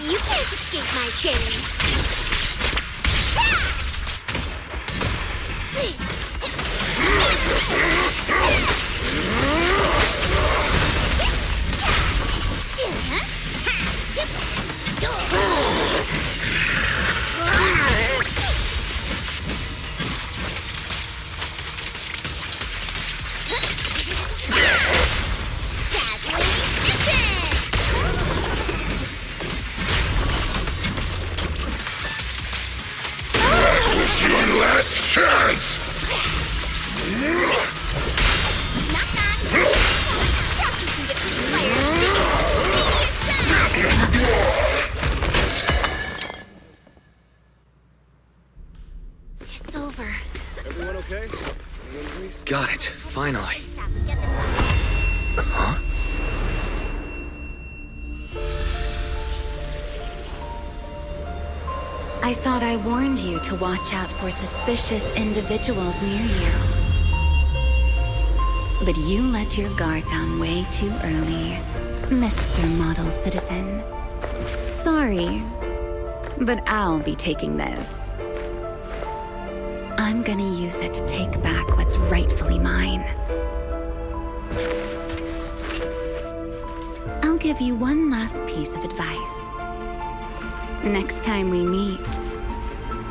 You can't escape my chains. Chance! It's over. Everyone okay? Any injuries? Got it, finally. Huh? I thought I warned you to watch out for suspicious individuals near you. But you let your guard down way too early, Mr. Model Citizen. Sorry, but I'll be taking this. I'm gonna use it to take back what's rightfully mine. I'll give you one last piece of advice. Next time we meet,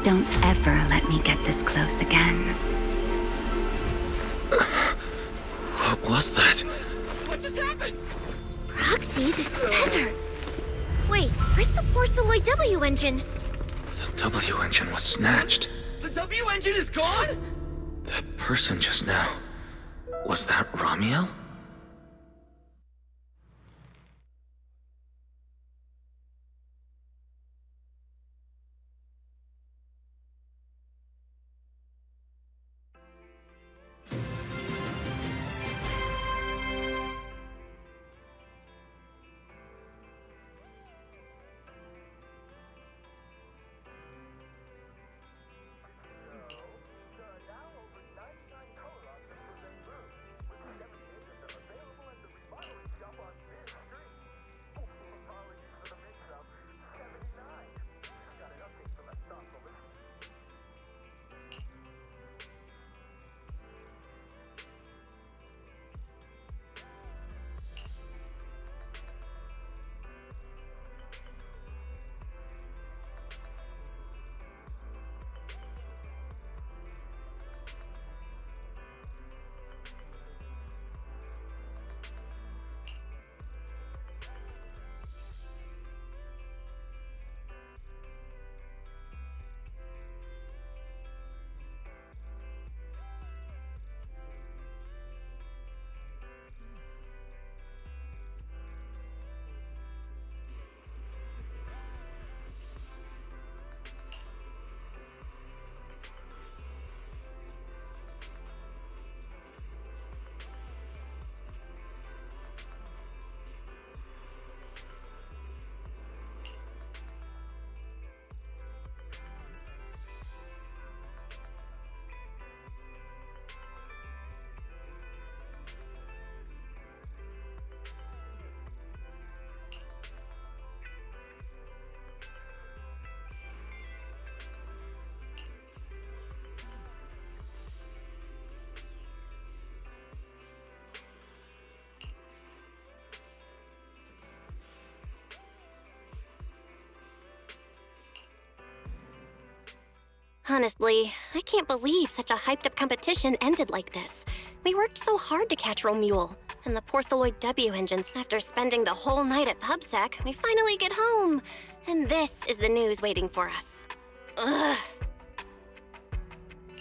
don't ever let me get this close again. What was that? What just happened? Roxy, this feather. Wait, where's the Porceloid W engine? The W engine was snatched. The W engine is gone? That person just now. Was that Ramiel? Honestly, I can't believe such a hyped-up competition ended like this. We worked so hard to catch Romule, and the Porceloid W engines. After spending the whole night at PubSec, we finally get home. And this is the news waiting for us. Ugh.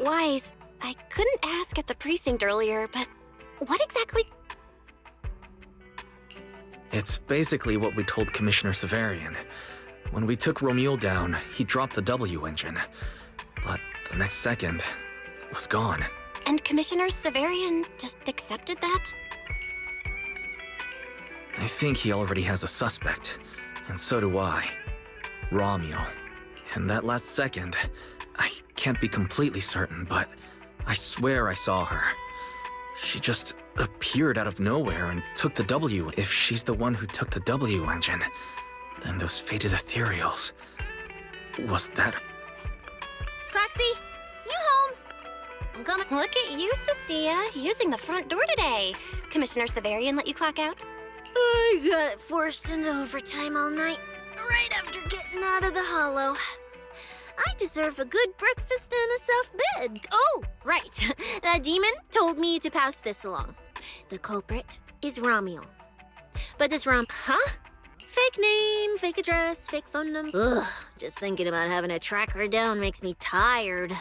Wise, I couldn't ask at the precinct earlier, but what exactly? It's basically what we told Commissioner Severian. When we took Romule down, he dropped the W engine. But the next second, it was gone. And Commissioner Severian just accepted that? I think he already has a suspect, and so do I. Romule. And that last second, I can't be completely certain, but I swear I saw her. She just appeared out of nowhere and took the W. If she's the one who took the W engine, then those fated ethereals. Was that... Proxy, you home? I'm coming. Look at you, Cecilia, using the front door today. Commissioner Severian let you clock out? I got forced into overtime all night, right after getting out of the hollow. I deserve a good breakfast and a soft bed. Oh, right. The demon told me to pass this along. The culprit is Romule. But this Huh? Fake name, fake address, fake phone number. Ugh, just thinking about having to track her down makes me tired.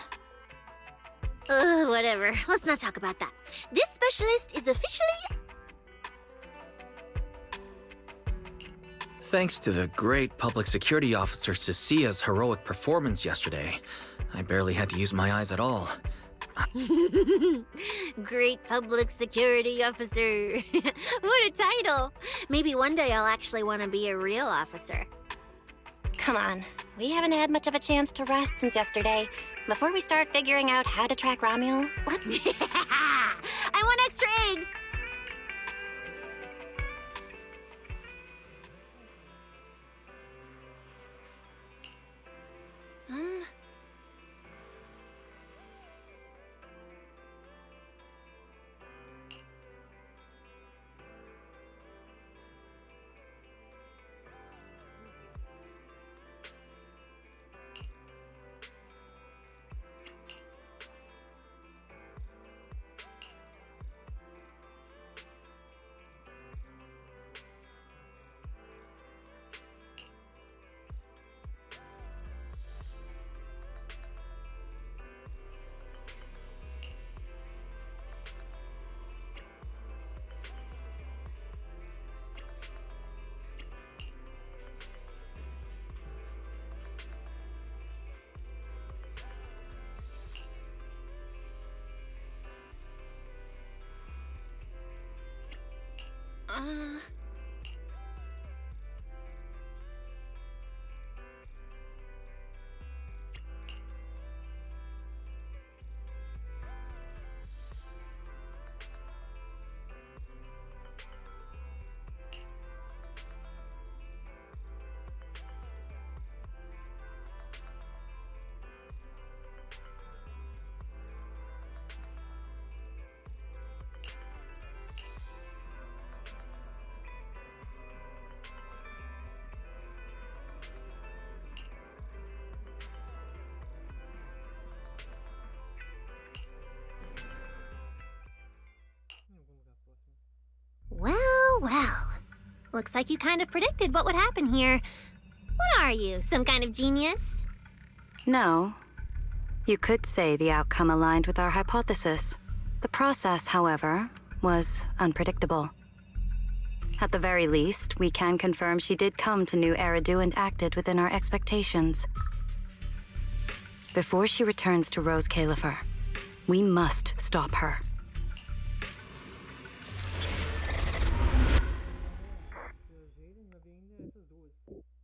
Whatever. Let's not talk about that. This specialist is officially... Thanks to the great public security officer Cecilia's heroic performance yesterday, I barely had to use my eyes at all. Great public security officer. What a title. Maybe one day I'll actually want to be a real officer. Come on, we haven't had much of a chance to rest since yesterday. Before we start figuring out how to track Romule, let's... I want extra eggs. Well. Looks like you kind of predicted what would happen here. What are you, some kind of genius? No. You could say the outcome aligned with our hypothesis. The process, however, was unpredictable. At the very least, we can confirm she did come to New Eridu and acted within our expectations. Before she returns to Rose Califer, we must stop her. Pelo jeito, ainda vi ainda essas duas.